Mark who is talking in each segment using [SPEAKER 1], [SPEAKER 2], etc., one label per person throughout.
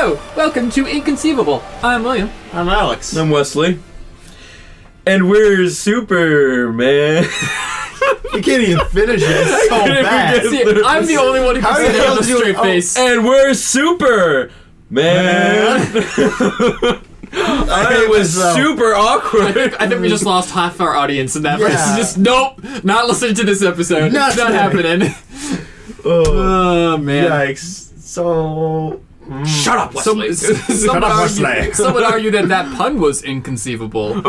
[SPEAKER 1] Hello, welcome to Inconceivable. I'm William.
[SPEAKER 2] I'm Alex.
[SPEAKER 3] I'm Wesley. And we're Superman.
[SPEAKER 2] You can't even finish it. It's so bad.
[SPEAKER 1] See, I'm the only one who can say it with a straight face.
[SPEAKER 3] And we're Superman. It was super awkward.
[SPEAKER 1] I think we just lost half our audience in that verse. Just nope, not listening to this episode. Not happening. Oh man.
[SPEAKER 2] Yikes. So...
[SPEAKER 3] Shut up, Wesley.
[SPEAKER 1] Some would argue that pun was inconceivable.
[SPEAKER 3] All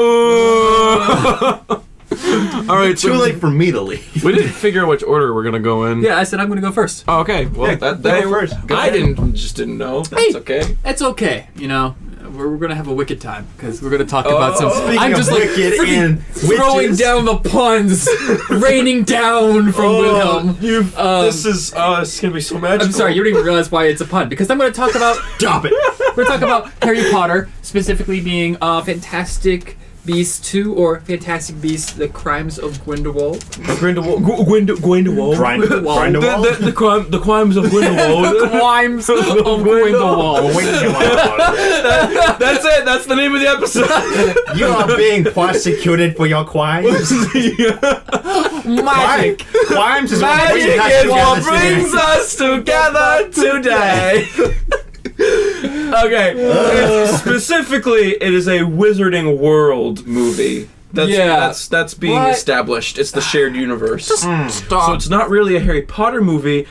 [SPEAKER 3] right,
[SPEAKER 2] too late for me to leave.
[SPEAKER 3] We didn't figure out which order we're gonna go in.
[SPEAKER 1] Yeah, I said I'm gonna go first.
[SPEAKER 3] Oh, okay. Well,
[SPEAKER 2] yeah,
[SPEAKER 3] that
[SPEAKER 2] go first.
[SPEAKER 3] I didn't know. That's okay.
[SPEAKER 1] It's okay. You know, we're gonna have a wicked time because we're gonna talk about some.
[SPEAKER 2] I'm just like
[SPEAKER 1] freaking throwing down the puns, raining down from Wilhelm.
[SPEAKER 3] This is it's gonna be so magical.
[SPEAKER 1] I'm sorry, you don't even realize why it's a pun because I'm gonna talk about.
[SPEAKER 2] Stop it.
[SPEAKER 1] We're talking about Harry Potter, specifically being Fantastic Beasts 2 or Fantastic Beasts: The Crimes of Grindelwald.
[SPEAKER 3] Grindelwald.
[SPEAKER 2] Grindelwald.
[SPEAKER 3] The crimes of Grindelwald.
[SPEAKER 1] The Crimes of Grindelwald.
[SPEAKER 3] That's it. That's the name of the episode.
[SPEAKER 2] You are being prosecuted for your crimes.
[SPEAKER 1] Magic.
[SPEAKER 2] Crimes is
[SPEAKER 3] what brings us together today. Okay. Specifically, it is a Wizarding World movie. That's being established. It's the shared universe.
[SPEAKER 1] Stop.
[SPEAKER 3] So it's not really a Harry Potter movie.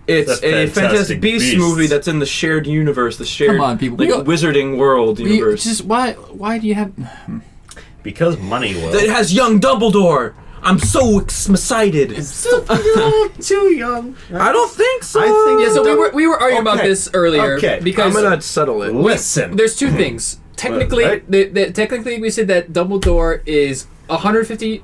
[SPEAKER 3] It's a Fantastic Beasts movie that's in the shared universe, the shared
[SPEAKER 1] Come on, people.
[SPEAKER 3] Wizarding World universe.
[SPEAKER 1] Why do you have?
[SPEAKER 2] Because money will.
[SPEAKER 3] It has young Dumbledore. I'm so excited.
[SPEAKER 2] Too young.
[SPEAKER 3] I don't think so.
[SPEAKER 2] I think
[SPEAKER 1] Yeah, so we were arguing about this earlier because
[SPEAKER 3] I'm gonna settle it.
[SPEAKER 2] Listen.
[SPEAKER 1] There's two things. Technically, technically we said that Dumbledore is 150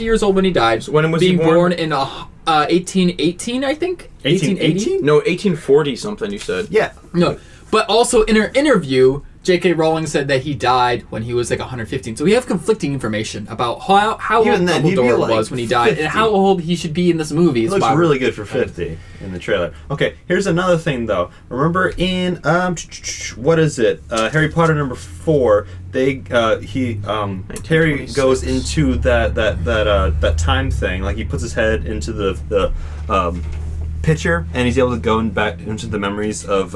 [SPEAKER 1] years old when he died.
[SPEAKER 3] So when was
[SPEAKER 1] being
[SPEAKER 3] he born?
[SPEAKER 1] in 1818, I think.
[SPEAKER 2] 1880?
[SPEAKER 3] No, 1840 something. You said.
[SPEAKER 2] Yeah.
[SPEAKER 1] No, but also in her interview, J.K. Rowling said that he died when he was like 115. So we have conflicting information about how old Dumbledore was when he died
[SPEAKER 2] 50.
[SPEAKER 1] and how old he should be in this movie.
[SPEAKER 2] He looks really good for 50 in the trailer. Okay, here's another thing though. Remember in what is it? Harry Potter number 4. Harry goes into that time thing. Like he puts his head into the picture, and he's able to go back into the memories of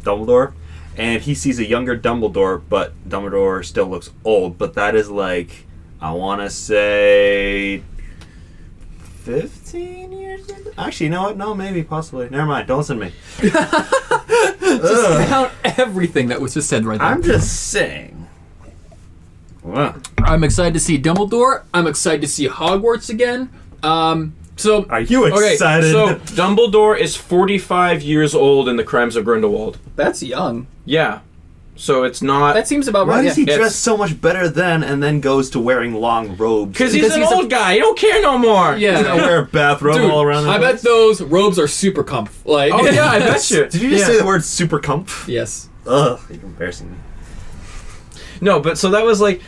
[SPEAKER 2] Dumbledore, and he sees a younger Dumbledore, but Dumbledore still looks old. But that is like, I want to say 15 years ago? Actually, you know what? No, maybe, possibly. Never mind. Don't listen to me.
[SPEAKER 1] Just count everything that was just said right there.
[SPEAKER 2] I'm just saying. Wow.
[SPEAKER 1] I'm excited to see Dumbledore. I'm excited to see Hogwarts again. So
[SPEAKER 2] are you excited?
[SPEAKER 3] So Dumbledore is 45 years old in The Crimes of Grindelwald.
[SPEAKER 1] That's young.
[SPEAKER 3] Yeah. So it's not...
[SPEAKER 1] That seems about right.
[SPEAKER 2] Why does he dress so much better then and then goes to wearing long robes?
[SPEAKER 3] Because he's an old guy. He don't care no more.
[SPEAKER 1] Yeah.
[SPEAKER 2] He's gonna wear a bathrobe all around.
[SPEAKER 1] I bet those robes are super comf. Like,
[SPEAKER 3] oh yeah, I bet you.
[SPEAKER 2] Did you just say the word super comf?
[SPEAKER 1] Yes.
[SPEAKER 2] Ugh, you're embarrassing me.
[SPEAKER 3] No, but so that was like...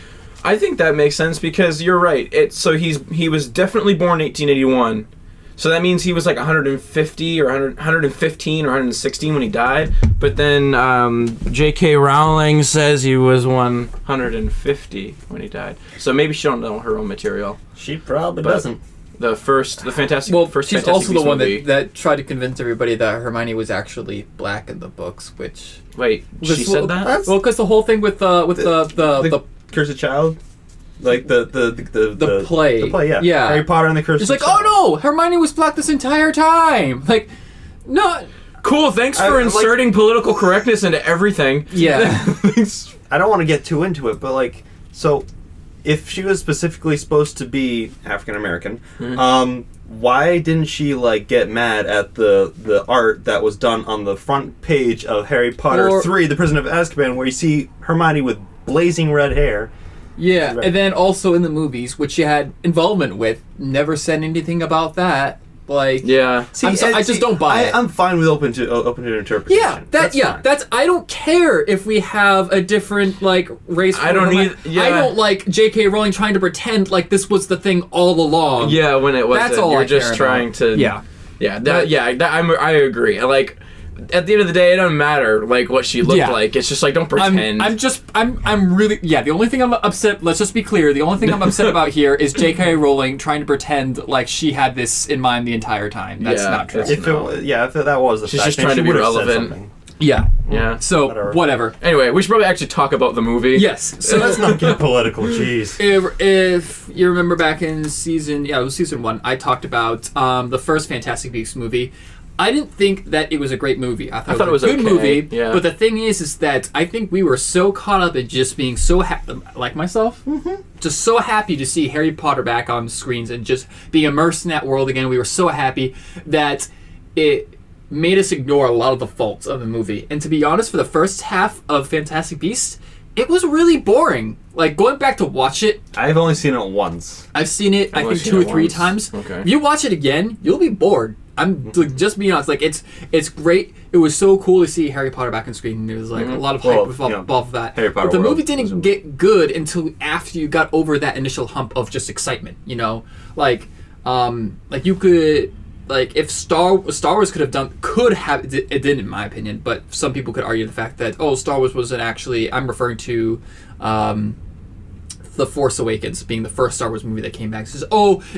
[SPEAKER 3] I think that makes sense because you're right. He was definitely born in 1881. So that means he was like 150 or 115 or 116 when he died. But then J.K. Rowling says he was 150 when he died. So maybe she don't know her own material.
[SPEAKER 2] She probably doesn't.
[SPEAKER 3] The Fantastic.
[SPEAKER 1] Well,
[SPEAKER 3] first
[SPEAKER 1] she's
[SPEAKER 3] Fantastic
[SPEAKER 1] also the
[SPEAKER 3] Beasts
[SPEAKER 1] one
[SPEAKER 3] movie.
[SPEAKER 1] that tried to convince everybody that Hermione was actually black in the books, which.
[SPEAKER 3] Wait, she said that?
[SPEAKER 1] Well, because the whole thing with the
[SPEAKER 2] Cursed Child. Like the
[SPEAKER 1] play.
[SPEAKER 2] The play, yeah.
[SPEAKER 1] Yeah.
[SPEAKER 2] Harry Potter and the Cursed Child.
[SPEAKER 1] It's like, oh no, Hermione was black this entire time. Like, no.
[SPEAKER 3] Cool, thanks for inserting political correctness into everything.
[SPEAKER 1] Yeah.
[SPEAKER 2] I don't want to get too into it, but like, so if she was specifically supposed to be African American, why didn't she like get mad at the art that was done on the front page of Harry Potter 3: The Prison of Azkaban, where you see Hermione with blazing red hair?
[SPEAKER 1] Yeah, and then also in the movies, which she had involvement with, never said anything about that. Like,
[SPEAKER 3] yeah,
[SPEAKER 1] I just don't buy it.
[SPEAKER 2] I'm fine with open to interpretation.
[SPEAKER 1] Yeah, that's I don't care if we have a different like race.
[SPEAKER 3] I don't need. Yeah.
[SPEAKER 1] I don't like J.K. Rowling trying to pretend like this was the thing all along.
[SPEAKER 3] Yeah, when it was.
[SPEAKER 1] That's all
[SPEAKER 3] you're
[SPEAKER 1] I
[SPEAKER 3] just
[SPEAKER 1] care
[SPEAKER 3] trying
[SPEAKER 1] about.
[SPEAKER 3] to. I agree. Like, at the end of the day, it doesn't matter like what she looked like. It's just like don't pretend.
[SPEAKER 1] I'm really the only thing I'm upset. Let's just be clear. The only thing I'm upset about here is J.K. Rowling trying to pretend like she had this in mind the entire time. That's not true.
[SPEAKER 2] If that was the
[SPEAKER 3] she's
[SPEAKER 2] fact,
[SPEAKER 3] just trying to be relevant.
[SPEAKER 1] Yeah. So whatever.
[SPEAKER 3] Anyway, we should probably actually talk about the movie.
[SPEAKER 1] Yes. So
[SPEAKER 2] let's not get political. Jeez.
[SPEAKER 1] If you remember back in season 1, I talked about the first Fantastic Beasts movie. I didn't think that it was a great movie. I thought it was a good movie.
[SPEAKER 3] Yeah.
[SPEAKER 1] But the thing is that I think we were so caught up in just being so like myself, just so happy to see Harry Potter back on screens and just being immersed in that world again. We were so happy that it made us ignore a lot of the faults of the movie. And to be honest, for the first half of Fantastic Beasts, it was really boring. Like, going back to watch it...
[SPEAKER 2] I've only seen it once.
[SPEAKER 1] I've seen it, I think, 2 or 3 times.
[SPEAKER 3] Okay.
[SPEAKER 1] If you watch it again, you'll be bored. I'm just being honest. Like, it's great. It was so cool to see Harry Potter back on screen. There was, like, a lot of hype above that.
[SPEAKER 2] Harry Potter
[SPEAKER 1] but the movie didn't get good until after you got over that initial hump of just excitement, you know? Like you could... Like, if Star Wars could have it didn't in my opinion, but some people could argue the fact that Star Wars wasn't actually, I'm referring to The Force Awakens being the first Star Wars movie that came back. It says,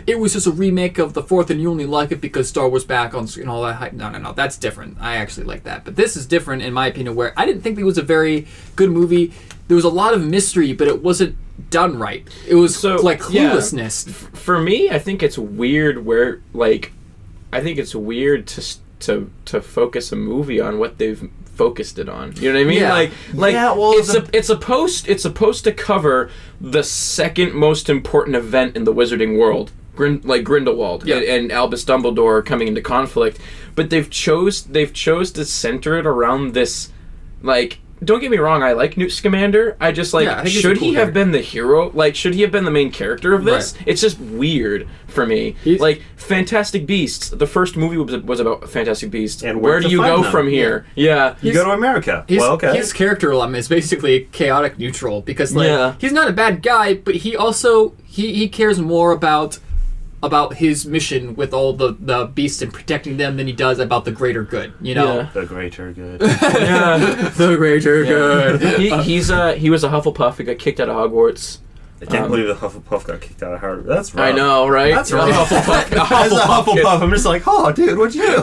[SPEAKER 1] it was just a remake of the fourth and you only like it because Star Wars back on screen and all that hype. No, that's different. I actually like that. But this is different in my opinion, where I didn't think it was a very good movie. There was a lot of mystery, but it wasn't done right. It was cluelessness.
[SPEAKER 3] Yeah. For me, I think it's weird where, like, I think it's weird to focus a movie on what they've focused it on. You know what I mean?
[SPEAKER 1] Yeah.
[SPEAKER 3] It's supposed to cover the second most important event in the wizarding world, Grindelwald and Albus Dumbledore coming into conflict. But they've chose to center it around this, like. Don't get me wrong, I like Newt Scamander. I just should he have been the hero? Like, should he have been the main character of this? Right. It's just weird for me. Like, Fantastic Beasts, the first movie was about Fantastic Beasts. And where do you go from here? Yeah.
[SPEAKER 2] You go to America.
[SPEAKER 1] His character is basically chaotic neutral because, he's not a bad guy, but he also, he cares more about his mission with all the beasts and protecting them than he does about the greater good, you know?
[SPEAKER 2] Yeah. The greater good.
[SPEAKER 1] The greater good.
[SPEAKER 3] He was a Hufflepuff. He got kicked out of Hogwarts.
[SPEAKER 2] I can't believe the Hufflepuff got kicked out of Hogwarts. That's rough.
[SPEAKER 3] I know, right?
[SPEAKER 2] That's rough. As a Hufflepuff, I'm just like, dude, what'd you do?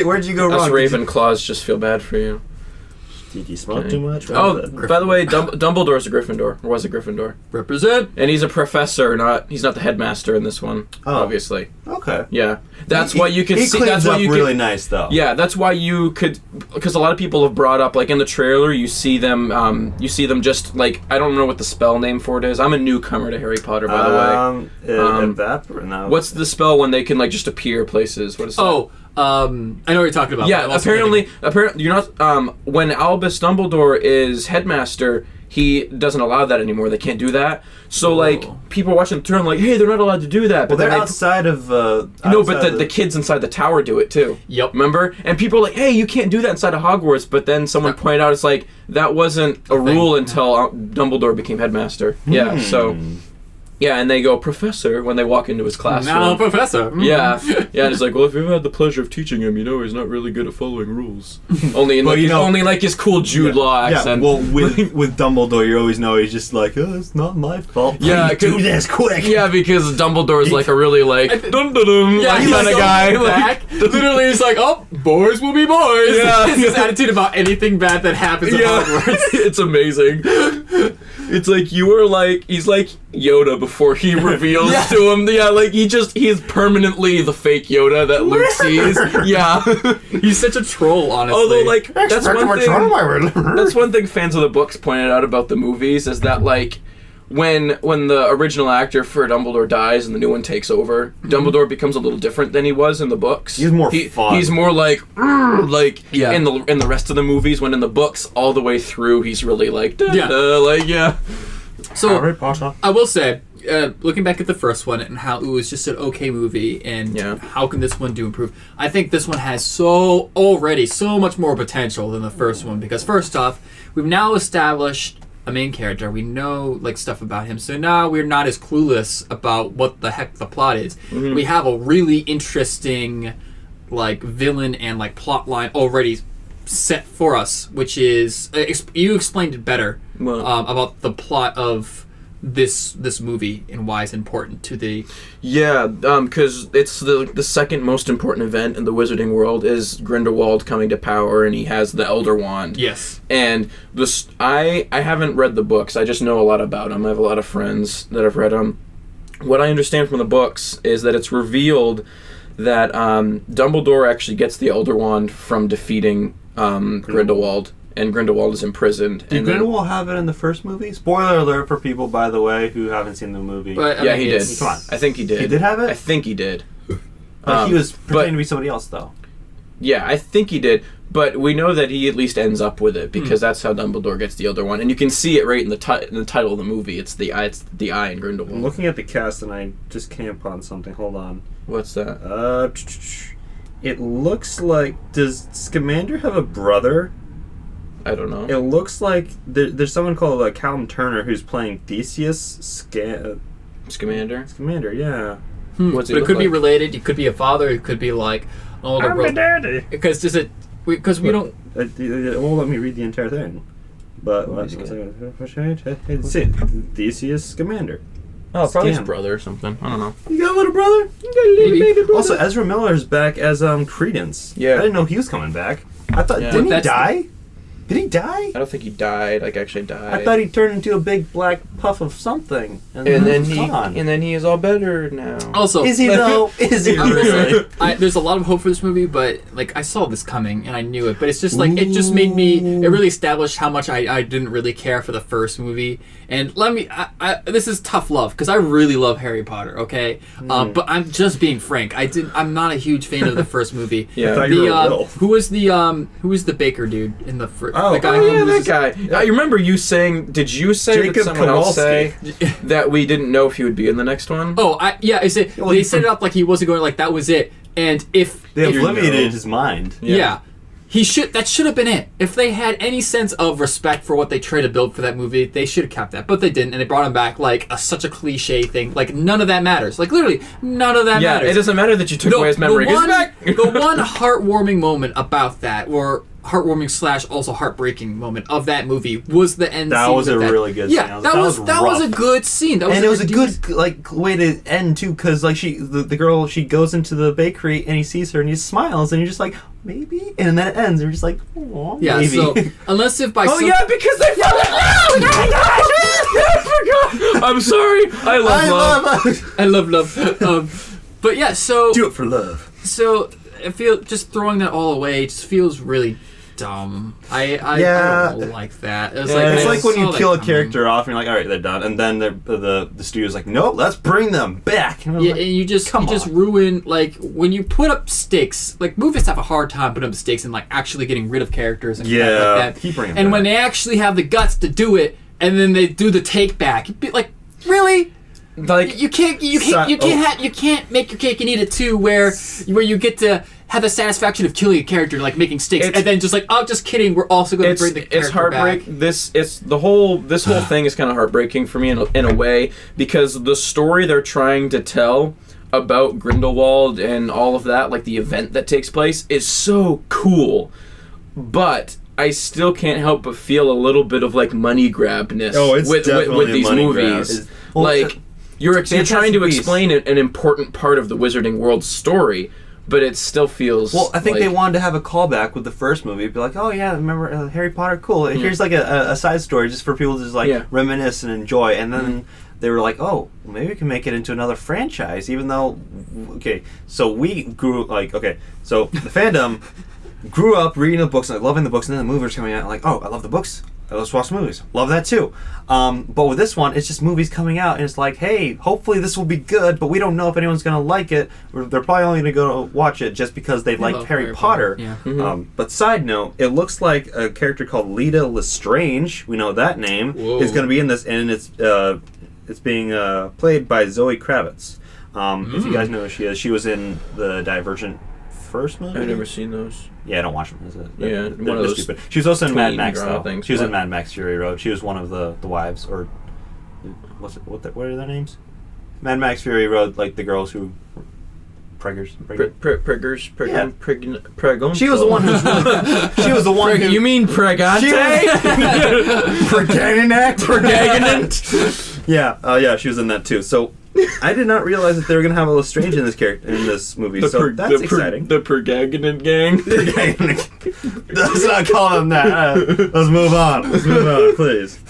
[SPEAKER 2] Where'd you go wrong?
[SPEAKER 3] Us Ravenclaws just feel bad for you.
[SPEAKER 2] Did you smoke too much?
[SPEAKER 3] By the way, Dumbledore's a Gryffindor, or was a Gryffindor.
[SPEAKER 1] Represent!
[SPEAKER 3] And he's a professor, he's not the headmaster in this one, obviously.
[SPEAKER 2] Okay.
[SPEAKER 3] Yeah. That's why you could see...
[SPEAKER 2] That's why you really nice, though.
[SPEAKER 3] Yeah, that's why you could... Because a lot of people have brought up, like, in the trailer, you see them just, like... I don't know what the spell name for it is. I'm a newcomer to Harry Potter, by the way.
[SPEAKER 2] Evaporate? No.
[SPEAKER 3] What's the spell when they can, like, just appear places? What is that?
[SPEAKER 1] I know what you're talking about.
[SPEAKER 3] Yeah, apparently you're not. When Albus Dumbledore is headmaster, he doesn't allow that anymore. They can't do that. So people are watching the turn like, hey, they're not allowed to do that.
[SPEAKER 2] But they're outside of.
[SPEAKER 3] No, but the kids inside the tower do it too.
[SPEAKER 1] Yep.
[SPEAKER 3] Remember? And people are like, hey, you can't do that inside of Hogwarts. But then someone pointed out, it's like that wasn't a rule until Dumbledore became headmaster. Yeah. So. Yeah, and they go, Professor, when they walk into his classroom.
[SPEAKER 1] Now, Professor.
[SPEAKER 3] Yeah. Yeah, and it's like, well, if you've had the pleasure of teaching him, you know he's not really good at following rules. only his cool Jude Law accent.
[SPEAKER 2] Yeah, well, with Dumbledore, you always know he's just like, it's not my fault.
[SPEAKER 3] Yeah,
[SPEAKER 2] do this quick.
[SPEAKER 3] Yeah, because Dumbledore's like a really, dun-dun-dun, kind of guy.
[SPEAKER 1] Literally, he's like, boys will be boys.
[SPEAKER 3] Yeah.
[SPEAKER 1] His attitude about anything bad that happens at Hogwarts.
[SPEAKER 3] It's amazing. It's like he's like Yoda before he reveals to him. Yeah, like he's permanently the fake Yoda that Luke sees. Yeah.
[SPEAKER 1] He's such a troll, honestly.
[SPEAKER 3] Although, that's one thing fans of the books pointed out about the movies is that, like, when the original actor for Dumbledore dies and the new one takes over, Dumbledore becomes a little different than he was in the books.
[SPEAKER 2] He's more fun.
[SPEAKER 3] He's more like in the rest of the movies, when in the books all the way through he's really like
[SPEAKER 1] So
[SPEAKER 2] Harry Potter.
[SPEAKER 1] I will say, looking back at the first one and how it was just an okay movie and how can this one do improve, I think this one has so much more potential than the first one, because first off, we've now established a main character. We know stuff about him, so now we're not as clueless about what the heck the plot is. We have a really interesting like villain and like plot line already set for us, which is you explained it better about the plot of this movie and why it's important to the
[SPEAKER 3] because it's the second most important event in the wizarding world is Grindelwald coming to power, and he has the Elder Wand.
[SPEAKER 1] Yes.
[SPEAKER 3] And I haven't read the books. I just know a lot about him. I have a lot of friends that have read them. What I understand from the books is that it's revealed that Dumbledore actually gets the Elder Wand from defeating Grindelwald. And Grindelwald is imprisoned.
[SPEAKER 2] Did Grindelwald have it in the first movie? Spoiler alert for people, by the way, who haven't seen the movie.
[SPEAKER 1] But,
[SPEAKER 3] yeah, he did.
[SPEAKER 2] Come on.
[SPEAKER 3] I think he did.
[SPEAKER 2] He did have it?
[SPEAKER 3] I think he did.
[SPEAKER 2] But he was pretending to be somebody else, though.
[SPEAKER 3] Yeah, I think he did. But we know that he at least ends up with it, because that's how Dumbledore gets the Elder Wand. And you can see it right in the title of the movie. It's the eye in Grindelwald.
[SPEAKER 2] I'm looking at the cast, and I just came upon something. Hold on.
[SPEAKER 3] What's that?
[SPEAKER 2] It looks like... Does Scamander have a brother?
[SPEAKER 3] I don't know.
[SPEAKER 2] It looks like there's someone called Callum Turner who's playing Theseus
[SPEAKER 3] Scamander?
[SPEAKER 2] Scamander, yeah.
[SPEAKER 3] What's
[SPEAKER 1] but it could be related. It could be a father. It could be like an older
[SPEAKER 2] I'm a daddy.
[SPEAKER 1] Because we don't.
[SPEAKER 2] It won't let me read the entire thing. But let's see. Theseus Scamander.
[SPEAKER 3] Oh, probably his brother or something. I don't know.
[SPEAKER 2] You got a little brother? You got a little baby brother? Also, Ezra Miller's back as Credence.
[SPEAKER 3] Yeah.
[SPEAKER 2] I didn't know he was coming back. I thought didn't he die? Did he die?
[SPEAKER 3] I don't think he died. Actually died.
[SPEAKER 2] I thought he turned into a big black puff of something, and then
[SPEAKER 3] he is all better now.
[SPEAKER 1] Also,
[SPEAKER 2] is he though? Is he really?
[SPEAKER 1] There's a lot of hope for this movie, but I saw this coming and I knew it. But it's just it just made me. It really established how much I didn't really care for the first movie. And this is tough love because I really love Harry Potter. Okay, but I'm just being frank. I'm not a huge fan of the first movie.
[SPEAKER 3] Yeah.
[SPEAKER 1] Who was the baker dude in the first?
[SPEAKER 2] Oh,
[SPEAKER 1] the guy
[SPEAKER 3] that guy. I remember you saying. Did you say
[SPEAKER 2] Jacob
[SPEAKER 3] that someone else
[SPEAKER 2] Kowalski.
[SPEAKER 3] say that we didn't know if he would be in the next one?
[SPEAKER 1] Oh, they set it up like he wasn't going. Like that was it. And if
[SPEAKER 2] they eliminated his mind.
[SPEAKER 1] Yeah. That should have been it. If they had any sense of respect for what they tried to build for that movie, they should have kept that. But they didn't, and they brought him back like such a cliche thing. Like none of that matters. Like literally, none of that matters.
[SPEAKER 3] Yeah, it doesn't matter that you took away his memory.
[SPEAKER 1] The one heartwarming moment about that, or heartwarming / also heartbreaking moment of that movie was the end.
[SPEAKER 2] That
[SPEAKER 1] scene
[SPEAKER 2] was a really good.
[SPEAKER 1] Yeah,
[SPEAKER 2] scene.
[SPEAKER 1] that was a good scene.
[SPEAKER 2] And it was a good way to end too, because the girl, she goes into the bakery and he sees her and he smiles and you're just like, maybe, and then it ends and you're just like, oh,
[SPEAKER 1] yeah.
[SPEAKER 2] Maybe.
[SPEAKER 1] So unless if by
[SPEAKER 3] because they I forgot. I'm sorry. I love love.
[SPEAKER 1] But yeah, so
[SPEAKER 2] do it for love.
[SPEAKER 1] So I feel just throwing that all away just feels really dumb. I don't like that. It's
[SPEAKER 2] like when you kill a character off and you're like, all right, they're done, and then the studio's like, no, let's bring them back. And
[SPEAKER 1] and you just ruin, like, when you put up stakes. Like movies have a hard time putting up stakes and like actually getting rid of characters and like that.
[SPEAKER 2] Keep bringing
[SPEAKER 1] and
[SPEAKER 2] back.
[SPEAKER 1] when they actually have the guts to do it, and then they do the take back, you'd be like, really?
[SPEAKER 3] Like
[SPEAKER 1] you can't make your cake and eat it too, where you get to have the satisfaction of killing a character, like making stakes, and then just like, oh, just kidding, we're also going to bring the character
[SPEAKER 3] it's heartbreak.
[SPEAKER 1] back.
[SPEAKER 3] This whole thing is kind of heartbreaking for me in a way, because the story they're trying to tell about Grindelwald and all of that, like the event that takes place, is so cool, but I still can't help but feel a little bit of like money grabness with these movies. You're trying to explain an important part of the Wizarding World story, but it still feels.
[SPEAKER 2] Well, I think they wanted to have a callback with the first movie. Be like, oh yeah, remember Harry Potter? Cool. And here's like a side story just for people to just reminisce and enjoy. And then they were like, oh, maybe we can make it into another franchise. Even though, so we grew so the fandom grew up reading the books and loving the books, and then the movies were coming out. Like, oh, I love the books. Let's watch movies. Love that too. But with this one, it's just movies coming out, and it's like, hey, hopefully this will be good, but we don't know if anyone's going to like it. They're probably only going to go watch it just because they liked Harry Potter. Yeah. But side note, it looks like a character called Lita Lestrange, we know that name, is going to be in this, and it's being played by Zoe Kravitz. If you guys know who she is, she was in the Divergent first movie.
[SPEAKER 3] I've never seen those.
[SPEAKER 2] Yeah, I don't watch them.
[SPEAKER 3] They're one of those
[SPEAKER 2] stupid. She was also in Mad Max, though.
[SPEAKER 3] Things.
[SPEAKER 2] She was in Mad Max Fury Road. She was one of the wives, or what are their names? Mad Max Fury Road, like the girls who Preggers.
[SPEAKER 3] Pregon.
[SPEAKER 2] She was the one who's really... She was the one who...
[SPEAKER 3] You mean Pregante?
[SPEAKER 2] Pregnant. Yeah, she was in that too. So I did not realize that they were gonna have a Lestrange in this movie. So that's exciting.
[SPEAKER 3] The Pergaginant gang.
[SPEAKER 2] Let's not call them that. Let's move on, please.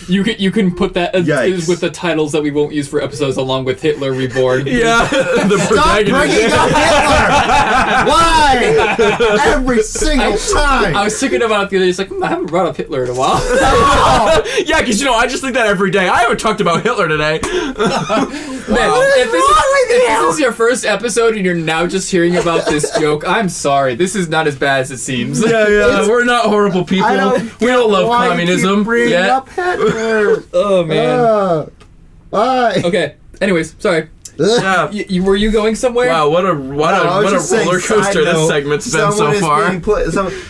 [SPEAKER 1] You can put that
[SPEAKER 2] Yikes.
[SPEAKER 1] with the titles that we won't use for episodes, along with Hitler Reborn.
[SPEAKER 3] Yeah, the
[SPEAKER 2] Stop bringing up Hitler! Why? Every single time.
[SPEAKER 1] I was thinking about it the other day. It's like, I haven't brought up Hitler in a while.
[SPEAKER 3] Yeah, because I just think that every day. I haven't talked about Hitler today.
[SPEAKER 1] Man, if this is your first episode and you're now just hearing about this joke, I'm sorry. This is not as bad as it seems.
[SPEAKER 3] Yeah. We're not horrible people. We don't love communism.
[SPEAKER 2] Bring up Hitler.
[SPEAKER 3] Oh man.
[SPEAKER 2] Why?
[SPEAKER 1] Okay. Anyways, sorry.
[SPEAKER 3] Yeah.
[SPEAKER 1] Were you going somewhere?
[SPEAKER 3] Wow, what a roller coaster this segment's been so far.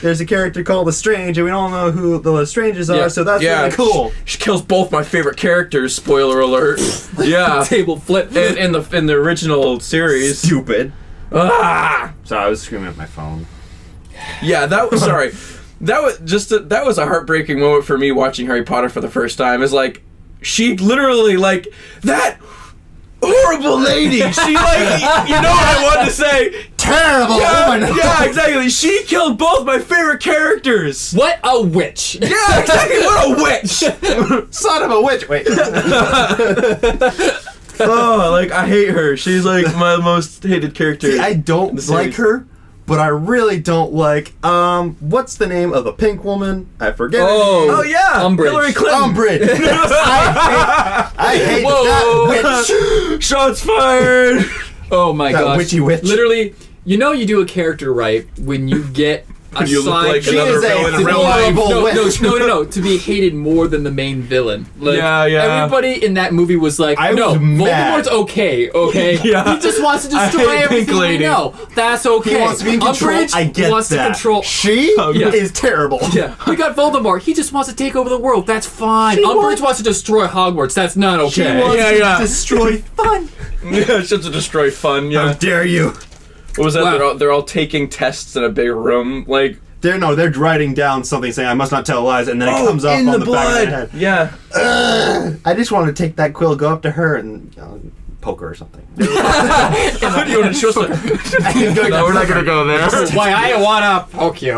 [SPEAKER 2] There's a character called Lestrange, and we don't know who the Lestranges are, so that's really cool.
[SPEAKER 3] She kills both my favorite characters. Spoiler alert. Yeah.
[SPEAKER 1] Table flip.
[SPEAKER 3] In the original series.
[SPEAKER 2] Stupid.
[SPEAKER 3] Ah.
[SPEAKER 2] So I was screaming at my phone.
[SPEAKER 3] Yeah, that was sorry. That was a heartbreaking moment for me watching Harry Potter for the first time. Is like she literally like that. Horrible lady. She what I wanted to say.
[SPEAKER 2] Terrible woman.
[SPEAKER 3] Yeah, exactly. She killed both my favorite characters.
[SPEAKER 1] What a witch.
[SPEAKER 3] Yeah, exactly. What a witch.
[SPEAKER 2] Son of a witch. Wait.
[SPEAKER 3] Oh, I hate her. She's my most hated character.
[SPEAKER 2] See, I don't like her, but I really don't like what's the name of the pink woman? I forget.
[SPEAKER 3] Oh yeah,
[SPEAKER 1] Umbridge.
[SPEAKER 3] Hillary Clinton.
[SPEAKER 2] Umbridge. I hate that witch.
[SPEAKER 3] Shots fired.
[SPEAKER 1] Oh my
[SPEAKER 2] That
[SPEAKER 1] gosh.
[SPEAKER 2] witchy witch.
[SPEAKER 1] Literally, you do a character right when you get
[SPEAKER 3] When you look like
[SPEAKER 2] She
[SPEAKER 3] another
[SPEAKER 2] is a
[SPEAKER 3] villain in real
[SPEAKER 2] horrible
[SPEAKER 3] life.
[SPEAKER 2] witch.
[SPEAKER 1] No, to be hated more than the main villain.
[SPEAKER 3] Yeah.
[SPEAKER 1] Everybody in that movie was like,
[SPEAKER 2] I
[SPEAKER 1] no,
[SPEAKER 2] was mad.
[SPEAKER 1] Voldemort's okay.
[SPEAKER 3] Yeah.
[SPEAKER 1] He just wants to
[SPEAKER 3] I
[SPEAKER 1] destroy
[SPEAKER 3] hate
[SPEAKER 1] everything
[SPEAKER 3] Pink
[SPEAKER 1] we
[SPEAKER 3] Lady.
[SPEAKER 1] know. That's okay.
[SPEAKER 2] He wants to be in control.
[SPEAKER 1] Umbridge
[SPEAKER 2] I get
[SPEAKER 1] wants
[SPEAKER 2] that.
[SPEAKER 1] to control.
[SPEAKER 2] She
[SPEAKER 1] Yeah.
[SPEAKER 2] is terrible.
[SPEAKER 1] Yeah, we got Voldemort. He just wants to take over the world. That's fine. Umbridge wants to destroy Hogwarts. That's not okay.
[SPEAKER 2] She wants to destroy fun.
[SPEAKER 3] Yeah, it's just to destroy fun.
[SPEAKER 2] How
[SPEAKER 3] Yeah.
[SPEAKER 2] dare you?
[SPEAKER 3] What was that?
[SPEAKER 1] Wow.
[SPEAKER 3] They're all taking tests in a big room.
[SPEAKER 2] They're writing down something saying I must not tell lies, and then it comes up
[SPEAKER 3] in
[SPEAKER 2] on
[SPEAKER 3] the
[SPEAKER 2] the back of
[SPEAKER 3] blood.
[SPEAKER 2] their head.
[SPEAKER 3] Yeah.
[SPEAKER 2] I just want to take that quill, go up to her, and poke her or something.
[SPEAKER 3] You want to show us? No, we're not gonna go there.
[SPEAKER 1] Why I wanna poke you.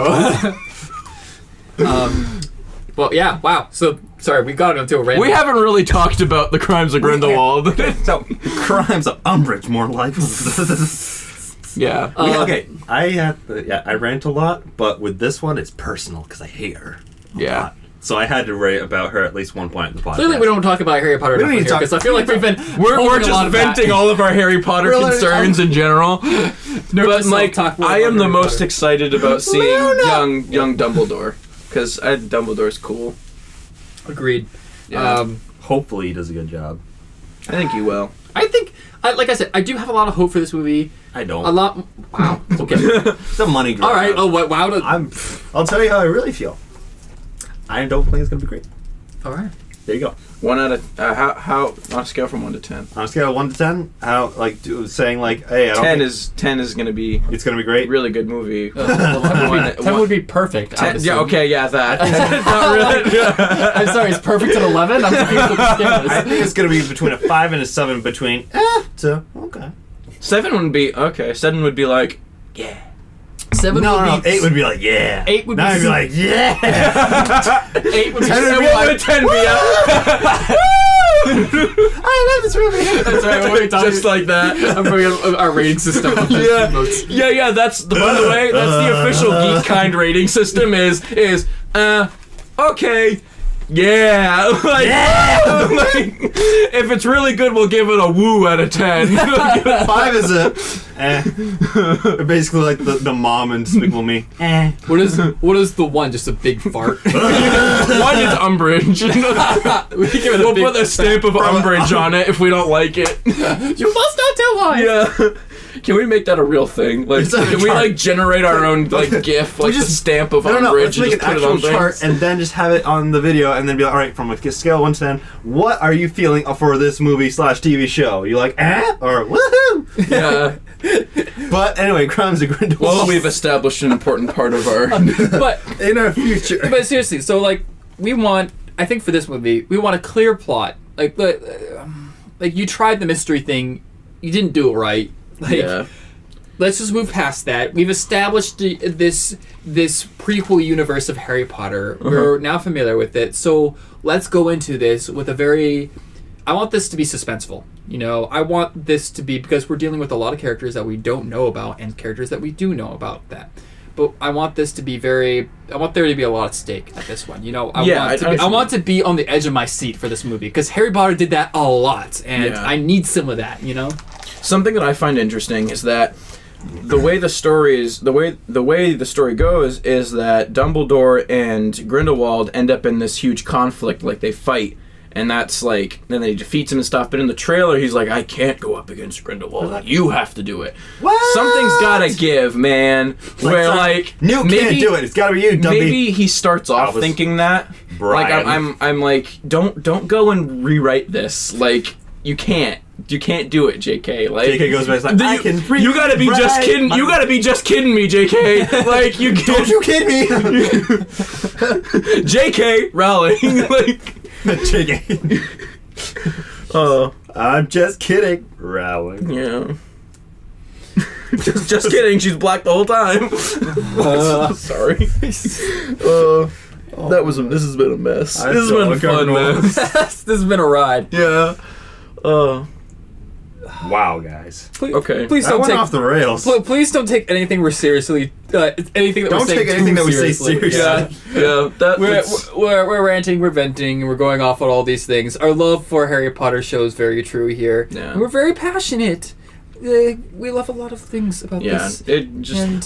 [SPEAKER 1] Well, yeah. Wow. So sorry, we got into a random.
[SPEAKER 3] We haven't really talked about the crimes of Grindelwald.
[SPEAKER 2] So, crimes of Umbridge, more like.
[SPEAKER 3] Yeah.
[SPEAKER 2] I rant a lot, but with this one, it's personal because I hate her. A lot. So I had to write about her at least one point in the podcast.
[SPEAKER 1] Clearly, we don't talk about Harry Potter enough here because I feel like we've been
[SPEAKER 3] We're just venting all of our Harry Potter concerns in general. But I am the most excited about seeing young Dumbledore because Dumbledore's cool.
[SPEAKER 1] Agreed.
[SPEAKER 3] Yeah.
[SPEAKER 2] Hopefully, he does a good job.
[SPEAKER 3] I think he will.
[SPEAKER 1] I think, like I said, I do have a lot of hope for this movie.
[SPEAKER 2] I don't.
[SPEAKER 1] A lot. Wow. Okay.
[SPEAKER 2] It's a money grab.
[SPEAKER 1] All right. Oh, wow.
[SPEAKER 2] I'll tell you how I really feel. I don't think it's gonna be great.
[SPEAKER 1] All right.
[SPEAKER 2] There you go.
[SPEAKER 3] 1 out of how on a scale from 1 to 10.
[SPEAKER 2] On a scale of 1 to 10, how saying hey, I don't
[SPEAKER 3] 10 is gonna be
[SPEAKER 2] it's gonna be great.
[SPEAKER 3] really good movie.
[SPEAKER 1] 10 would be perfect.
[SPEAKER 3] 10, yeah, okay, yeah, that.
[SPEAKER 1] Not really. I'm sorry. It's perfect at 11. I'm confused with the scale is.
[SPEAKER 2] I think it's gonna be between a 5 and a 7. Between to okay.
[SPEAKER 3] 7 would be okay. 7 would be like, yeah.
[SPEAKER 1] 7
[SPEAKER 2] No,
[SPEAKER 1] would be
[SPEAKER 2] 8 would be like yeah.
[SPEAKER 1] 8 would be.
[SPEAKER 2] Now I'd be like yeah.
[SPEAKER 1] 8 would be.
[SPEAKER 2] 10 would be
[SPEAKER 3] What
[SPEAKER 2] like,
[SPEAKER 3] would 10 be?
[SPEAKER 2] I love this movie.
[SPEAKER 1] That's right. What are we talking
[SPEAKER 3] Just like that.
[SPEAKER 1] I'm bringing up our rating system.
[SPEAKER 3] Yeah. That's by the way. That's the official Geek Kind rating system. Is okay. Yeah. If it's really good, we'll give it a woo out of 10.
[SPEAKER 2] 5 is basically like the mom in Despicable Me.
[SPEAKER 1] What is the one? Just a big fart.
[SPEAKER 3] 1 is Umbridge. We'll put the stamp of Umbridge on it if we don't like it.
[SPEAKER 1] You must not tell lies.
[SPEAKER 3] Yeah. Can we make that a real thing? Can we generate our own GIF, the stamp of Umbridge,
[SPEAKER 2] let's make
[SPEAKER 3] and
[SPEAKER 2] an
[SPEAKER 3] just put it on
[SPEAKER 2] actual chart
[SPEAKER 3] things?
[SPEAKER 2] and then just have it on the video and then be like, all right, from a scale of 1 to 10, what are you feeling for this movie / TV show? You like or woohoo?
[SPEAKER 3] Yeah.
[SPEAKER 2] But anyway, Crimes of Grindelwald.
[SPEAKER 3] Well, we've established an important part of our...
[SPEAKER 1] But
[SPEAKER 2] in our future.
[SPEAKER 1] but seriously, so like I think for this movie, we want a clear plot. Like you tried the mystery thing, you didn't do it right. Like let's just move past that. We've established this prequel universe of Harry Potter. We're now familiar with it. So let's go into this with I want this to be suspenseful. You know, I want this to be, because we're dealing with a lot of characters that we don't know about and characters that we do know about that. But I want this to be I want there to be a lot at stake at this one. You know, I want to be on the edge of my seat for this movie, because Harry Potter did that a lot, and I need some of that, you know?
[SPEAKER 3] Something that I find interesting is that the way the story goes is that Dumbledore and Grindelwald end up in this huge conflict, like they fight. And that's like, then he defeats him and stuff. But in the trailer, he's like, I can't go up against Grindelwald. You have to do it.
[SPEAKER 2] What?
[SPEAKER 3] Something's gotta give, man. Where like,
[SPEAKER 2] Newt can't do it. It's gotta be you, Dumby.
[SPEAKER 3] Maybe he starts off thinking that.
[SPEAKER 2] Brian.
[SPEAKER 3] Like I'm like, don't go and rewrite this. Like, you can't do it, JK. Like,
[SPEAKER 2] JK goes back, like, I can
[SPEAKER 3] you gotta be just kidding. You gotta be just kidding me, JK. Like, you can't.
[SPEAKER 2] Don't you kid me.
[SPEAKER 3] JK Rowling. Like.
[SPEAKER 2] JK. Oh, I'm just kidding, Rowling.
[SPEAKER 3] Yeah. just kidding. She's black the whole time. Sorry. This has been a mess. This has been a fun mess.
[SPEAKER 1] This has been a ride.
[SPEAKER 3] Yeah.
[SPEAKER 2] Wow, guys.
[SPEAKER 1] Please
[SPEAKER 2] that
[SPEAKER 1] don't
[SPEAKER 2] went
[SPEAKER 1] take
[SPEAKER 2] off the rails.
[SPEAKER 1] Please don't take anything we're seriously. Anything that
[SPEAKER 2] don't
[SPEAKER 1] we're saying
[SPEAKER 2] take anything
[SPEAKER 1] too
[SPEAKER 2] that we say
[SPEAKER 1] seriously.
[SPEAKER 2] seriously.
[SPEAKER 1] Yeah. We're ranting, we're venting, and we're going off on all these things. Our love for Harry Potter shows very true here.
[SPEAKER 3] Yeah.
[SPEAKER 1] And we're very passionate. We love a lot of things about this.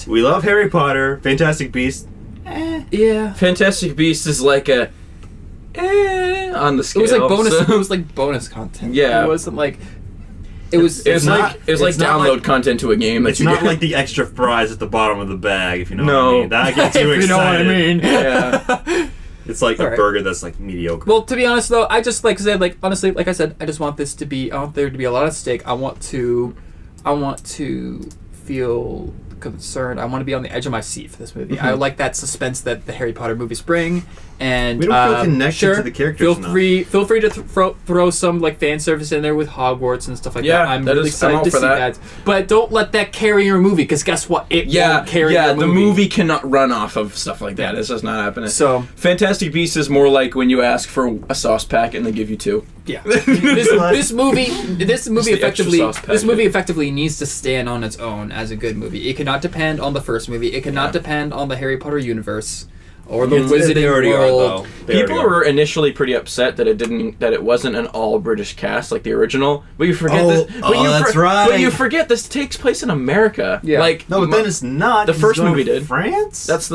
[SPEAKER 2] We love Harry Potter, Fantastic Beasts.
[SPEAKER 1] Yeah.
[SPEAKER 3] Fantastic Beasts is like a on the scale.
[SPEAKER 1] It was like bonus.
[SPEAKER 3] So.
[SPEAKER 1] It was like bonus content.
[SPEAKER 3] Yeah.
[SPEAKER 1] It wasn't like. It was
[SPEAKER 3] like download content to a game.
[SPEAKER 2] It's not like the extra fries at the bottom of the bag, if you know what I mean. That gets you excited.
[SPEAKER 1] You know what I mean?
[SPEAKER 2] Yeah. It's like a burger that's like mediocre.
[SPEAKER 1] Well, to be honest though, I just honestly, like I said, I just want this to be. I want there to be a lot at stake. I want to feel concerned. I want to be on the edge of my seat for this movie. I like that suspense that the Harry Potter movies bring, and
[SPEAKER 2] we don't feel connected to the characters.
[SPEAKER 1] Feel free to throw some like fan service in there with Hogwarts and stuff like that. I'm really excited to see that. But don't let that carry your movie, because guess what? It won't carry your movie.
[SPEAKER 3] The movie cannot run off of stuff like that. It's just not happening.
[SPEAKER 1] So
[SPEAKER 3] Fantastic Beasts is more like when you ask for a sauce pack and they give you two.
[SPEAKER 1] Yeah, this movie effectively needs to stand on its own as a good movie. It cannot depend on the first movie. It cannot depend on the Harry Potter universe or the Wizarding World.
[SPEAKER 3] People were initially pretty upset that it wasn't an all British cast like the original. But you forget
[SPEAKER 2] that's right.
[SPEAKER 3] But you forget this takes place in America.
[SPEAKER 1] Yeah.
[SPEAKER 3] Like
[SPEAKER 2] no, but then it's not.
[SPEAKER 3] The first movie did.
[SPEAKER 2] France.
[SPEAKER 3] That's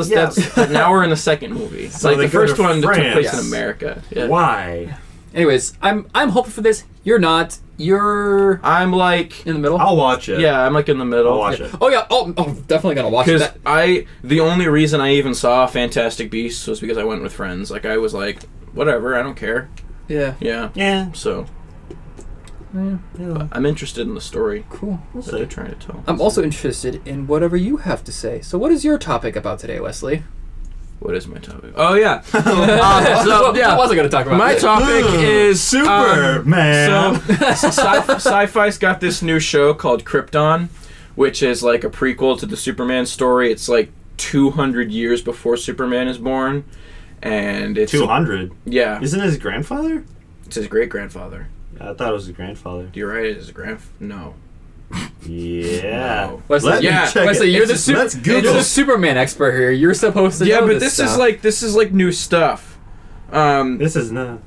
[SPEAKER 3] now we're in the second movie.
[SPEAKER 2] So
[SPEAKER 3] like the first one took place
[SPEAKER 2] yes.
[SPEAKER 3] in America. Yeah.
[SPEAKER 2] Why?
[SPEAKER 1] Anyways, I'm hoping for this. You're not.
[SPEAKER 3] I'm like
[SPEAKER 1] in the middle.
[SPEAKER 2] I'll watch it.
[SPEAKER 3] Yeah, I'm like in the middle.
[SPEAKER 2] I'll watch it.
[SPEAKER 1] Oh yeah. Oh, definitely gonna watch it.
[SPEAKER 3] Because the only reason I even saw Fantastic Beasts was because I went with friends. Like I was like, whatever, I don't care.
[SPEAKER 1] Yeah.
[SPEAKER 3] Yeah.
[SPEAKER 2] Yeah.
[SPEAKER 3] So.
[SPEAKER 1] Yeah.
[SPEAKER 3] But I'm interested in the story.
[SPEAKER 1] Cool.
[SPEAKER 3] That they're trying to tell.
[SPEAKER 1] I'm also interested in whatever you have to say. So, what is your topic about today, Wesley?
[SPEAKER 3] What is my topic? Oh yeah.
[SPEAKER 1] I wasn't going to talk about
[SPEAKER 3] my topic is
[SPEAKER 2] Superman.
[SPEAKER 3] Sci-Fi's got this new show called Krypton, which is like a prequel to the Superman story. It's like 200 years before Superman is born, and it's
[SPEAKER 2] 200.
[SPEAKER 3] Yeah.
[SPEAKER 2] Isn't it his grandfather?
[SPEAKER 3] It's his great grandfather.
[SPEAKER 2] I thought it was his grandfather.
[SPEAKER 3] You're right. It's his No.
[SPEAKER 2] Yeah.
[SPEAKER 3] No.
[SPEAKER 1] Wesley, you're the Superman expert here. You're supposed to know
[SPEAKER 3] but
[SPEAKER 1] this
[SPEAKER 3] stuff. This is like new stuff.
[SPEAKER 2] This is not.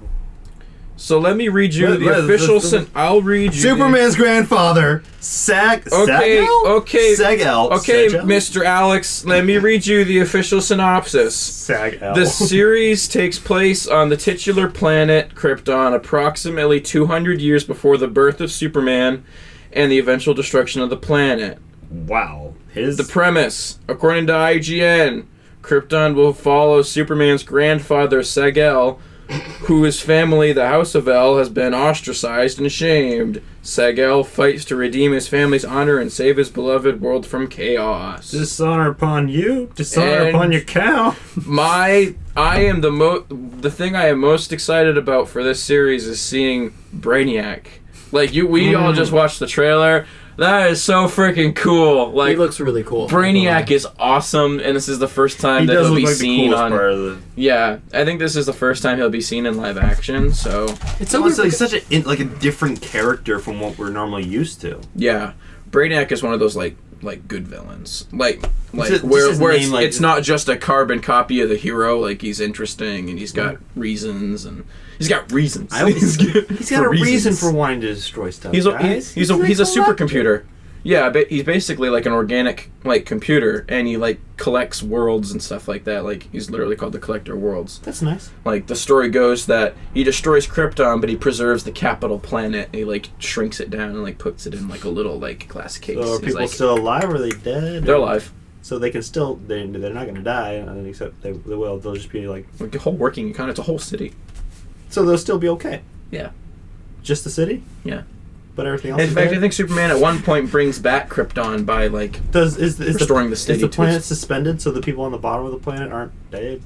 [SPEAKER 3] So let me read you the official. I'll read you
[SPEAKER 2] Superman's grandfather, Sag-El.
[SPEAKER 3] Okay,
[SPEAKER 2] Sag-El.
[SPEAKER 3] Mr. Alex. Let me read you the official synopsis.
[SPEAKER 2] Sag-El.
[SPEAKER 3] The series takes place on the titular planet Krypton, approximately 200 years before the birth of Superman and the eventual destruction of the planet.
[SPEAKER 2] Wow.
[SPEAKER 3] The premise, according to IGN, Krypton will follow Superman's grandfather, Sag-El, whose family, the House of El, has been ostracized and shamed. Seg-El fights to redeem his family's honor and save his beloved world from chaos.
[SPEAKER 2] Dishonor upon you, dishonor
[SPEAKER 3] And
[SPEAKER 2] upon your cow.
[SPEAKER 3] The thing I am most excited about for this series is seeing Brainiac. Like we all just watched the trailer. That is so freaking cool. Like,
[SPEAKER 1] he looks really cool.
[SPEAKER 3] Brainiac is awesome, and this is the first time that he'll be seen on. Yeah, I think this is the first time he'll be seen in live action. So
[SPEAKER 2] it's almost like such a different character from what we're normally used to.
[SPEAKER 3] Yeah, Brainiac is one of those like good villains, like where it's not just a carbon copy of the hero. Like, he's interesting and he's got reasons and. He's got reasons.
[SPEAKER 2] He's got a reason for wanting to destroy stuff.
[SPEAKER 3] He's a supercomputer. Yeah, but he's basically like an organic computer, and he collects worlds and stuff like that. Like, he's literally called the Collector of Worlds.
[SPEAKER 2] That's nice.
[SPEAKER 3] Like, the story goes that he destroys Krypton, but he preserves the capital planet. And he shrinks it down and puts it in a little glass case.
[SPEAKER 2] So are people still alive, or are they dead?
[SPEAKER 3] They're alive.
[SPEAKER 2] So they can still they're not going to die, except they will. They'll just be like
[SPEAKER 3] a whole working economy. It's a whole city.
[SPEAKER 2] So they'll still be okay.
[SPEAKER 3] Yeah.
[SPEAKER 2] Just the city?
[SPEAKER 3] Yeah.
[SPEAKER 2] But everything else.
[SPEAKER 3] In fact, I think Superman at one point brings back Krypton by restoring the city.
[SPEAKER 2] Is the planet suspended so the people on the bottom of the planet aren't dead?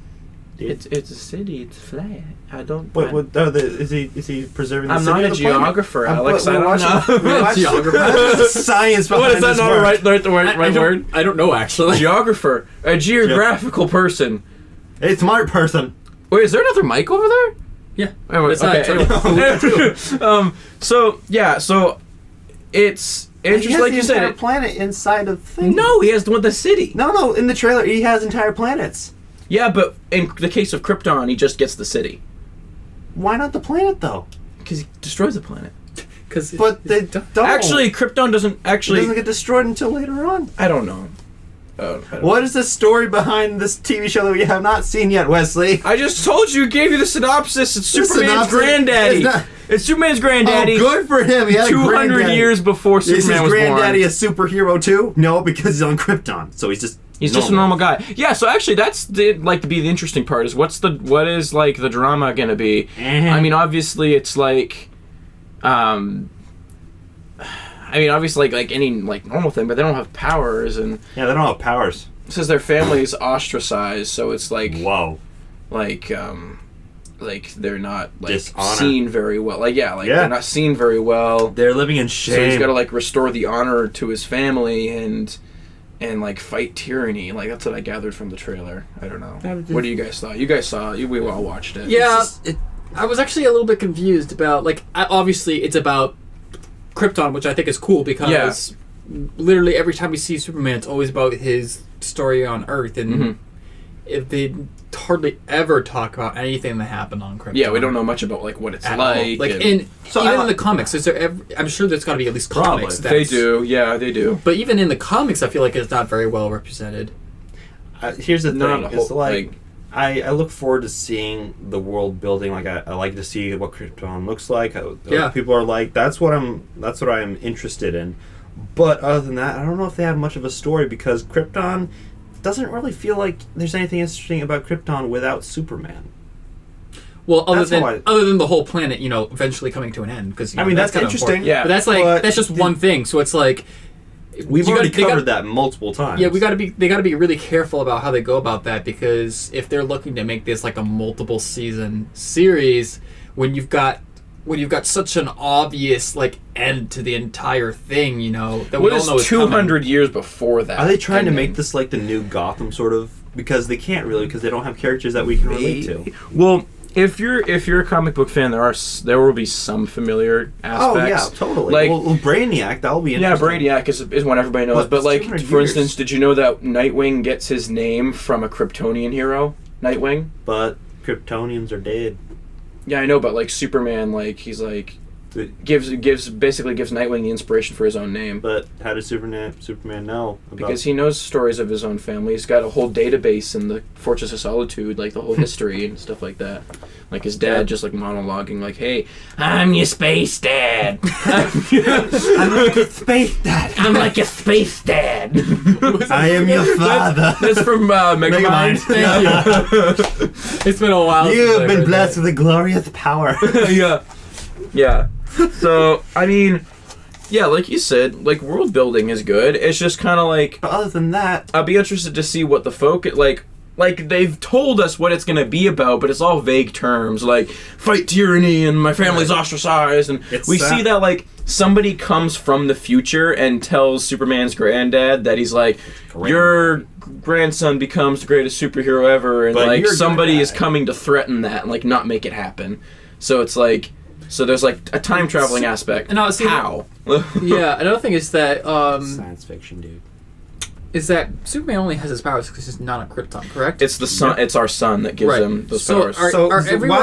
[SPEAKER 3] It's a city. It's flat. I don't.
[SPEAKER 2] Is he preserving the city?
[SPEAKER 3] I'm not a geographer, Alex. I don't know.
[SPEAKER 2] Geographer. Science.
[SPEAKER 3] What is that? Not a right word?
[SPEAKER 1] I don't know, actually.
[SPEAKER 3] Geographer, a geographical person,
[SPEAKER 2] a smart person.
[SPEAKER 3] Wait, is there another mic over there?
[SPEAKER 1] Yeah.
[SPEAKER 3] Anyway, so it's interesting, like you said.
[SPEAKER 2] Entire planet inside of things.
[SPEAKER 3] No, he has the city.
[SPEAKER 2] No. In the trailer, he has entire planets.
[SPEAKER 3] Yeah, but in the case of Krypton, he just gets the city.
[SPEAKER 2] Why not the planet, though?
[SPEAKER 3] Because he destroys the planet.
[SPEAKER 2] But they don't.
[SPEAKER 3] Actually, Krypton doesn't actually.
[SPEAKER 2] It doesn't get destroyed until later on.
[SPEAKER 3] I don't know.
[SPEAKER 2] What is the story behind this TV show that we have not seen yet, Wesley?
[SPEAKER 3] I just told you, gave you the synopsis. It's Superman's granddaddy. It's Superman's granddaddy.
[SPEAKER 2] Oh, good for him. He had
[SPEAKER 3] 200 years before Superman was born.
[SPEAKER 2] Is his granddaddy a superhero too? No, because he's on Krypton, so he's just
[SPEAKER 3] just a normal guy. Yeah, so actually that's to be the interesting part is what is the drama gonna be? I mean, obviously it's obviously like any normal thing, but they don't have powers, and
[SPEAKER 2] yeah, they don't have powers.
[SPEAKER 3] It says their family is ostracized, so it's
[SPEAKER 2] whoa,
[SPEAKER 3] they're not
[SPEAKER 2] dishonor.
[SPEAKER 3] Seen very well. They're not seen very well.
[SPEAKER 2] They're living in shame.
[SPEAKER 3] So he's got to restore the honor to his family and fight tyranny. That's what I gathered from the trailer. I don't know. What do you guys thought? You guys saw it. We all watched it.
[SPEAKER 1] Yeah, I was actually a little bit confused about obviously it's about Krypton, which I think is cool because literally every time we see Superman, it's always about his story on Earth, and if they hardly ever talk about anything that happened on Krypton.
[SPEAKER 3] Yeah, we don't know much about what it's like.
[SPEAKER 1] Even in the comics, is there ever? I'm sure there's got to be at least comics.
[SPEAKER 3] They do, yeah, they do.
[SPEAKER 1] But even in the comics, I feel like it's not very well represented.
[SPEAKER 2] Here's the thing: it's I look forward to seeing the world building. I like to see what Krypton looks like. People are like, that's what I'm interested in. But other than that, I don't know if they have much of a story because Krypton doesn't really feel like there's anything interesting about Krypton without Superman.
[SPEAKER 1] Well, other than the whole planet, eventually coming to an end, because
[SPEAKER 2] that's interesting.
[SPEAKER 1] Yeah, but that's just one thing. So it's
[SPEAKER 2] we've already covered that multiple times.
[SPEAKER 1] Yeah, they got to be really careful about how they go about that, because if they're looking to make this a multiple season series, when you've got such an obvious end to the entire thing, that we all know is
[SPEAKER 3] 200 years before that.
[SPEAKER 2] Are they trying to make this the new Gotham sort of? Because they can't really, because they don't have characters that we can relate to.
[SPEAKER 3] Well, if you're a comic book fan, there will be some familiar aspects. Oh
[SPEAKER 2] yeah, totally. Brainiac, that'll be interesting.
[SPEAKER 3] Yeah, Brainiac is one everybody knows. But for instance, did you know that Nightwing gets his name from a Kryptonian hero? Nightwing.
[SPEAKER 2] But Kryptonians are dead.
[SPEAKER 3] Yeah, I know, but Superman, he's basically gives Nightwing the inspiration for his own name.
[SPEAKER 2] But how does Superman know about...
[SPEAKER 3] Because he knows stories of his own family. He's got a whole database in the Fortress of Solitude, like the whole history and stuff like that. Like his dad just like monologuing, like, "Hey, I'm your space dad.
[SPEAKER 2] I'm like your space dad.
[SPEAKER 3] I'm like your space dad.
[SPEAKER 2] I am your father."
[SPEAKER 3] That's from Megamind.
[SPEAKER 1] Thank you. It's been a while.
[SPEAKER 2] You
[SPEAKER 1] since
[SPEAKER 2] have
[SPEAKER 1] I
[SPEAKER 2] been
[SPEAKER 1] heard
[SPEAKER 2] blessed
[SPEAKER 1] that.
[SPEAKER 2] with a glorious power.
[SPEAKER 3] Yeah. So I mean, yeah, like you said, like world building is good. It's just kind of like.
[SPEAKER 2] But other than that,
[SPEAKER 3] I'll be interested to see what the focus like they've told us what it's going to be about, but it's all vague terms like fight tyranny and my family's ostracized, and we see that like somebody comes from the future and tells Superman's granddad that he's like, your grandson becomes the greatest superhero ever, and
[SPEAKER 2] But
[SPEAKER 3] like
[SPEAKER 2] you're a good
[SPEAKER 3] somebody is
[SPEAKER 2] guy.
[SPEAKER 3] coming to threaten that and like not make it happen. So it's like, so there's like a time traveling aspect.
[SPEAKER 1] And see,
[SPEAKER 3] how?
[SPEAKER 1] Yeah, another thing is that
[SPEAKER 2] science fiction, dude.
[SPEAKER 1] is that Superman only has his powers because he's not on Krypton, correct?
[SPEAKER 3] It's the sun. It's our sun that gives him those
[SPEAKER 1] So
[SPEAKER 3] powers.
[SPEAKER 1] are everyone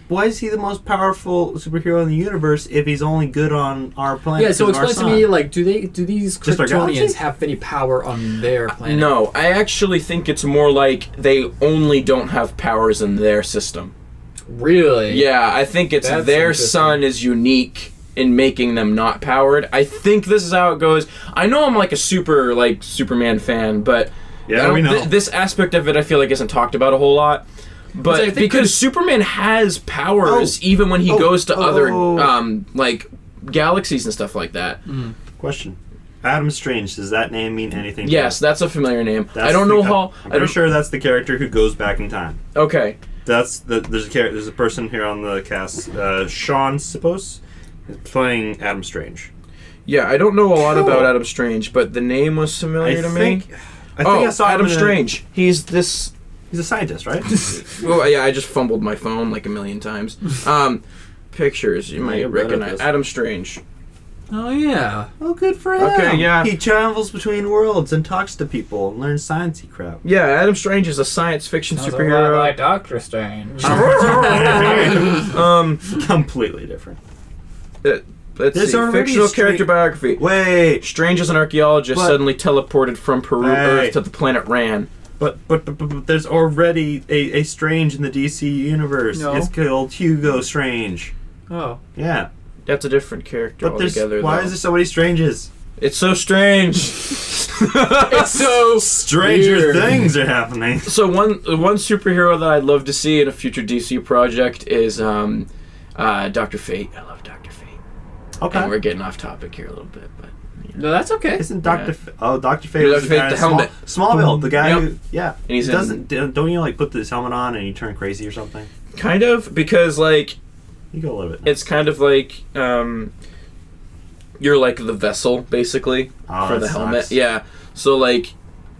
[SPEAKER 2] Why is he the most powerful superhero in the universe if he's only good on our planet?
[SPEAKER 1] Yeah, so
[SPEAKER 2] because of
[SPEAKER 1] explain
[SPEAKER 2] our
[SPEAKER 1] to me,
[SPEAKER 2] sun?
[SPEAKER 1] like, do these
[SPEAKER 2] Just our
[SPEAKER 1] Kryptonians
[SPEAKER 2] galaxy?
[SPEAKER 1] have any power on their planet?
[SPEAKER 3] No, I actually think it's more like they only don't have powers in their system.
[SPEAKER 1] Really?
[SPEAKER 3] Yeah, I think it's
[SPEAKER 1] That's
[SPEAKER 3] their
[SPEAKER 1] interesting.
[SPEAKER 3] sun is unique in making them not powered. I think this is how it goes. I know I'm like a super like Superman fan, but
[SPEAKER 2] Yeah,
[SPEAKER 3] I don't-
[SPEAKER 2] we know.
[SPEAKER 3] this aspect of it I feel like isn't talked about a whole lot.
[SPEAKER 1] I
[SPEAKER 3] But
[SPEAKER 1] think
[SPEAKER 3] because Superman has powers even when he goes to other like galaxies and stuff like that.
[SPEAKER 2] Question. Adam Strange, does that name mean anything to
[SPEAKER 3] Yes, that's a familiar name.
[SPEAKER 2] That's
[SPEAKER 3] I don't know how.
[SPEAKER 2] I'm
[SPEAKER 3] I
[SPEAKER 2] pretty
[SPEAKER 3] don't.
[SPEAKER 2] sure that's the character who goes back in time.
[SPEAKER 3] Okay.
[SPEAKER 2] There's a person here on the cast, Sean Sipos, is playing Adam Strange.
[SPEAKER 3] Yeah, I don't know a lot about Adam Strange, but the name was familiar to me.
[SPEAKER 2] I think I saw him
[SPEAKER 3] Adam
[SPEAKER 2] in
[SPEAKER 3] Strange. He's this.
[SPEAKER 2] He's a scientist, right?
[SPEAKER 3] Well, yeah, I just fumbled my phone like a million times. Pictures, you might
[SPEAKER 2] Yeah, right
[SPEAKER 3] recognize.
[SPEAKER 2] up
[SPEAKER 3] Adam Strange.
[SPEAKER 1] Oh, yeah.
[SPEAKER 2] Oh, good for him.
[SPEAKER 3] Okay, yeah.
[SPEAKER 2] He travels between worlds and talks to people and learns sciencey crap.
[SPEAKER 3] Yeah, Adam Strange is a science fiction
[SPEAKER 1] Sounds a lot
[SPEAKER 3] superhero.
[SPEAKER 1] like Doctor Strange.
[SPEAKER 2] Completely different.
[SPEAKER 3] Let's
[SPEAKER 2] There's
[SPEAKER 3] see.
[SPEAKER 2] already
[SPEAKER 3] Fictional
[SPEAKER 2] a
[SPEAKER 3] character biography.
[SPEAKER 2] Wait,
[SPEAKER 3] Strange is an archaeologist
[SPEAKER 2] But-
[SPEAKER 3] suddenly teleported from Peru
[SPEAKER 2] Hey.
[SPEAKER 3] Earth to the planet Ran.
[SPEAKER 2] but there's already a Strange in the DC universe.
[SPEAKER 1] No.
[SPEAKER 2] It's called Hugo Strange.
[SPEAKER 1] Oh.
[SPEAKER 2] Yeah,
[SPEAKER 3] That's a different character
[SPEAKER 2] but there's
[SPEAKER 3] altogether.
[SPEAKER 2] why
[SPEAKER 3] though.
[SPEAKER 2] is there so many Stranges?
[SPEAKER 3] It's so strange.
[SPEAKER 1] It's so
[SPEAKER 2] Stranger
[SPEAKER 1] weird.
[SPEAKER 2] things are happening.
[SPEAKER 3] So one superhero that I'd love to see in a future DC project is Dr. Fate. I love Dr. Fate.
[SPEAKER 2] Okay.
[SPEAKER 3] And we're getting off topic here a little bit, but
[SPEAKER 1] No, that's okay.
[SPEAKER 2] Isn't
[SPEAKER 3] Yeah.
[SPEAKER 2] Dr. Fate
[SPEAKER 3] Dr.
[SPEAKER 2] was the
[SPEAKER 3] Fate,
[SPEAKER 2] guy
[SPEAKER 3] the
[SPEAKER 2] in
[SPEAKER 3] helmet.
[SPEAKER 2] Smallville, the guy
[SPEAKER 3] Yep.
[SPEAKER 2] who
[SPEAKER 3] And he's
[SPEAKER 2] don't you like put this helmet on and you turn crazy or something?
[SPEAKER 3] kind of because like
[SPEAKER 2] You go a little bit.
[SPEAKER 3] it's kind of like you're like the vessel basically
[SPEAKER 2] Oh,
[SPEAKER 3] for
[SPEAKER 2] that
[SPEAKER 3] the helmet.
[SPEAKER 2] sucks.
[SPEAKER 3] Yeah. So like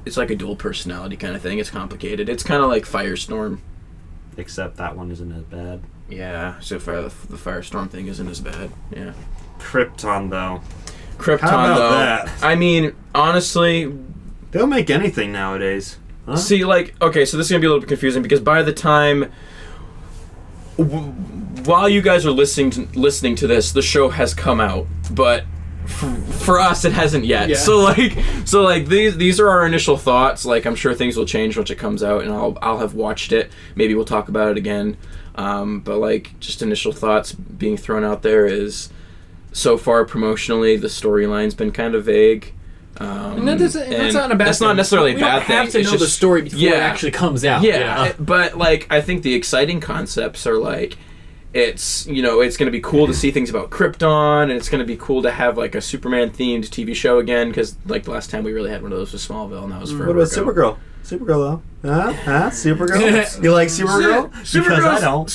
[SPEAKER 3] it's like a dual personality kind of thing. It's complicated. It's kind of like Firestorm.
[SPEAKER 2] Except that one isn't as bad.
[SPEAKER 3] Yeah. So the Firestorm thing isn't as bad. Yeah.
[SPEAKER 2] Krypton though.
[SPEAKER 3] Krypton
[SPEAKER 2] How about
[SPEAKER 3] though.
[SPEAKER 2] that?
[SPEAKER 3] I mean, honestly,
[SPEAKER 2] They'll make anything nowadays. Huh?
[SPEAKER 3] see, like, okay, so this is gonna be a little bit confusing because by the time, while you guys are listening to this, the show has come out, but for us, it hasn't yet.
[SPEAKER 1] Yeah.
[SPEAKER 3] So like these are our initial thoughts. Like, I'm sure things will change once it comes out, and I'll have watched it. Maybe we'll talk about it again. But like, just initial thoughts being thrown out there is, so far promotionally, the storyline's been kind of vague.
[SPEAKER 1] And that's not a bad
[SPEAKER 3] That's
[SPEAKER 1] thing.
[SPEAKER 3] not necessarily a
[SPEAKER 1] We
[SPEAKER 3] bad
[SPEAKER 1] don't have
[SPEAKER 3] thing.
[SPEAKER 1] to
[SPEAKER 3] It's
[SPEAKER 1] know the
[SPEAKER 3] just-
[SPEAKER 1] story before it actually comes out.
[SPEAKER 3] Yeah, but like I think the exciting concepts are like it's it's going to be cool to see things about Krypton, and it's going to be cool to have like a Superman themed TV show again because like the last time we really had one of those was Smallville, and that was forever
[SPEAKER 2] What about
[SPEAKER 3] ago.
[SPEAKER 2] Supergirl? Supergirl though. Huh? Supergirl? You like Supergirl? Because I don't.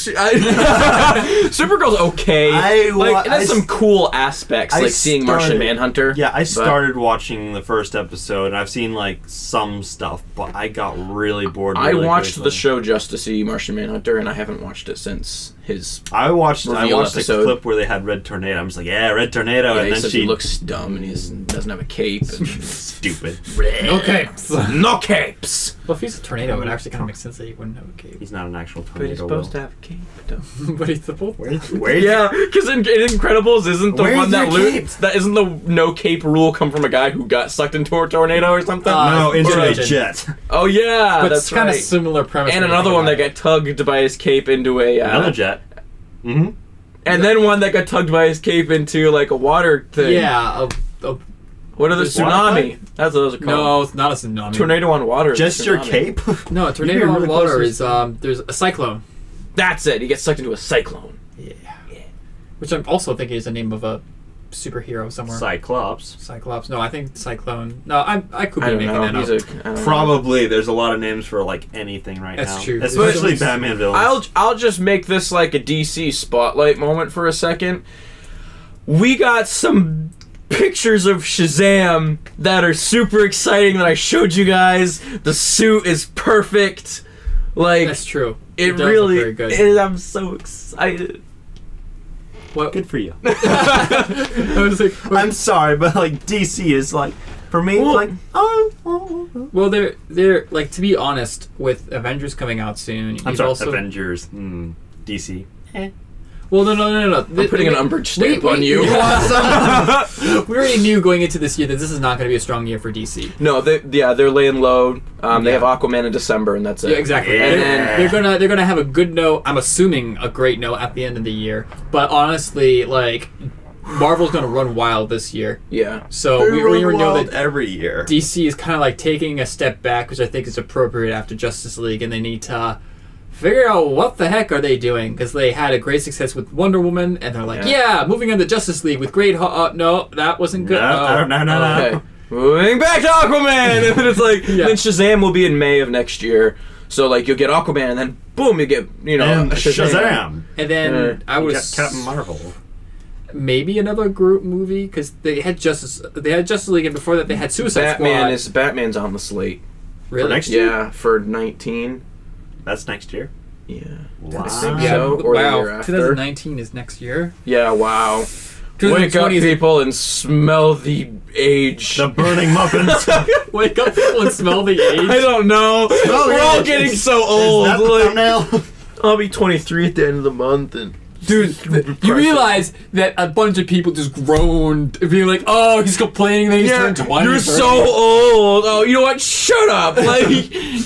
[SPEAKER 3] Supergirl's okay. It has some cool aspects,
[SPEAKER 2] I
[SPEAKER 3] like seeing Martian
[SPEAKER 2] started-
[SPEAKER 3] Manhunter.
[SPEAKER 2] Yeah, I
[SPEAKER 3] but-
[SPEAKER 2] started watching the first episode, and I've seen like some stuff, but I got really bored.
[SPEAKER 3] I
[SPEAKER 2] really
[SPEAKER 3] watched the
[SPEAKER 2] quickly.
[SPEAKER 3] show just to see Martian Manhunter, and I haven't watched it since his.
[SPEAKER 2] I watched
[SPEAKER 3] reveal
[SPEAKER 2] the
[SPEAKER 3] episode.
[SPEAKER 2] clip where they had Red Tornado. I'm just like, yeah, Red Tornado,
[SPEAKER 3] Yeah,
[SPEAKER 2] and
[SPEAKER 3] he
[SPEAKER 2] then
[SPEAKER 3] says
[SPEAKER 2] she
[SPEAKER 3] he looks dumb, and he's doesn't have a cape. And
[SPEAKER 2] Stupid.
[SPEAKER 1] No capes.
[SPEAKER 3] No capes.
[SPEAKER 1] Well, if he's a tornado, it actually kind of makes sense that he wouldn't have a cape.
[SPEAKER 2] He's not an actual
[SPEAKER 3] But
[SPEAKER 2] tornado.
[SPEAKER 3] he's supposed to have a cape.
[SPEAKER 1] But he's supposed to.
[SPEAKER 2] Where?
[SPEAKER 3] Yeah, because in Incredibles isn't the
[SPEAKER 2] Where's
[SPEAKER 3] one that
[SPEAKER 2] your cape?
[SPEAKER 3] that isn't the no cape rule come from a guy who got sucked into a tornado or something?
[SPEAKER 2] No, into a
[SPEAKER 1] Origin.
[SPEAKER 2] jet.
[SPEAKER 3] Oh yeah,
[SPEAKER 1] But
[SPEAKER 3] that's
[SPEAKER 1] it's kind
[SPEAKER 3] right.
[SPEAKER 1] of similar premise.
[SPEAKER 3] And
[SPEAKER 1] when you
[SPEAKER 3] another
[SPEAKER 1] think
[SPEAKER 3] one that
[SPEAKER 1] about
[SPEAKER 3] got tugged by his cape into a
[SPEAKER 2] Another jet. Mm-hmm.
[SPEAKER 3] and then one that got tugged by his cape into like a water
[SPEAKER 1] it.
[SPEAKER 3] thing.
[SPEAKER 1] Yeah.
[SPEAKER 3] What are the
[SPEAKER 1] Just
[SPEAKER 3] tsunami? That's what those are called.
[SPEAKER 1] No, it's not a tsunami.
[SPEAKER 3] Tornado on water. is
[SPEAKER 2] Just your
[SPEAKER 3] tsunami.
[SPEAKER 2] cape?
[SPEAKER 1] No, a tornado
[SPEAKER 2] You're
[SPEAKER 1] on
[SPEAKER 2] really
[SPEAKER 1] water
[SPEAKER 2] close
[SPEAKER 1] is there's a cyclone.
[SPEAKER 3] That's it. He gets sucked into a cyclone.
[SPEAKER 1] Yeah. Which I'm also thinking is the name of a superhero somewhere.
[SPEAKER 2] Cyclops.
[SPEAKER 1] Cyclops. No, I think Cyclone. No, I could be
[SPEAKER 3] I don't
[SPEAKER 1] making
[SPEAKER 3] know.
[SPEAKER 1] that
[SPEAKER 3] He's
[SPEAKER 1] up.
[SPEAKER 3] I don't know.
[SPEAKER 2] Probably. There's a lot of names for like anything right now.
[SPEAKER 1] That's true.
[SPEAKER 2] Especially
[SPEAKER 1] But-
[SPEAKER 2] Batman villains.
[SPEAKER 3] I'll just make this like a DC spotlight moment for a second. We got some pictures of Shazam that are super exciting that I showed you guys. The suit is perfect. Like
[SPEAKER 1] That's true.
[SPEAKER 3] it
[SPEAKER 1] does look
[SPEAKER 3] really
[SPEAKER 1] very good.
[SPEAKER 3] is. I'm so excited.
[SPEAKER 1] What?
[SPEAKER 2] Good for you.
[SPEAKER 1] I was like,
[SPEAKER 2] I'm sorry, but like DC is like, for me,
[SPEAKER 3] Well-
[SPEAKER 2] like, oh.
[SPEAKER 1] well, they're like, to be honest, with Avengers coming out soon.
[SPEAKER 2] I'm
[SPEAKER 1] you've
[SPEAKER 2] sorry,
[SPEAKER 1] also,
[SPEAKER 2] Avengers. DC.
[SPEAKER 1] Well, no.
[SPEAKER 3] I'm putting an umbrage stamp on you.
[SPEAKER 1] we already knew going into this year that this is not going to be a strong year for DC.
[SPEAKER 3] No, they're laying low. They
[SPEAKER 1] Yeah.
[SPEAKER 3] have Aquaman in December, and that's it.
[SPEAKER 1] Yeah, exactly.
[SPEAKER 2] Yeah.
[SPEAKER 1] And then they're gonna have a good note. I'm assuming a great note at the end of the year. But honestly, like, Marvel's gonna run wild this year.
[SPEAKER 3] Yeah.
[SPEAKER 1] So we already know that
[SPEAKER 2] every year.
[SPEAKER 1] DC is kind of like taking a step back, which I think is appropriate after Justice League, and they need to figure out what the heck are they doing, because they had a great success with Wonder Woman, and they're like, yeah, moving on to Justice League with great. No, that wasn't good.
[SPEAKER 2] No.
[SPEAKER 3] Okay. Moving back to Aquaman, and then it's like,
[SPEAKER 1] Yeah.
[SPEAKER 3] then Shazam will be in May of next year. So like you'll get Aquaman, and then boom, you get
[SPEAKER 2] And
[SPEAKER 3] Shazam.
[SPEAKER 2] Shazam.
[SPEAKER 1] And then I
[SPEAKER 2] You
[SPEAKER 1] was
[SPEAKER 2] got Captain Marvel.
[SPEAKER 1] maybe another group movie, because they had Justice League, and before that they had Suicide Squad.
[SPEAKER 3] Batman's on the slate.
[SPEAKER 1] Really?
[SPEAKER 2] For next year?
[SPEAKER 3] Yeah, for 19.
[SPEAKER 2] That's next year.
[SPEAKER 3] Yeah.
[SPEAKER 2] Wow.
[SPEAKER 3] I think
[SPEAKER 1] Yeah,
[SPEAKER 3] so, or the
[SPEAKER 1] wow.
[SPEAKER 3] year after.
[SPEAKER 1] 2019 is next year.
[SPEAKER 3] Yeah, wow. Wake up,
[SPEAKER 1] 2020 is
[SPEAKER 3] people, and smell the age.
[SPEAKER 2] The burning muffins.
[SPEAKER 1] Wake up, people, and smell the age.
[SPEAKER 3] I don't know.
[SPEAKER 2] Smell the
[SPEAKER 3] We're all
[SPEAKER 2] age.
[SPEAKER 3] getting so
[SPEAKER 2] Is
[SPEAKER 3] old.
[SPEAKER 2] that the
[SPEAKER 3] Like,
[SPEAKER 2] thumbnail?
[SPEAKER 3] I'll be 23 at the end of the month, and
[SPEAKER 1] Dude, you realize that a bunch of people just groaned, being like, "Oh, he's complaining that he's turned 20."
[SPEAKER 3] you're
[SPEAKER 1] 30."
[SPEAKER 3] so old. Oh, you know what? Shut up. Like,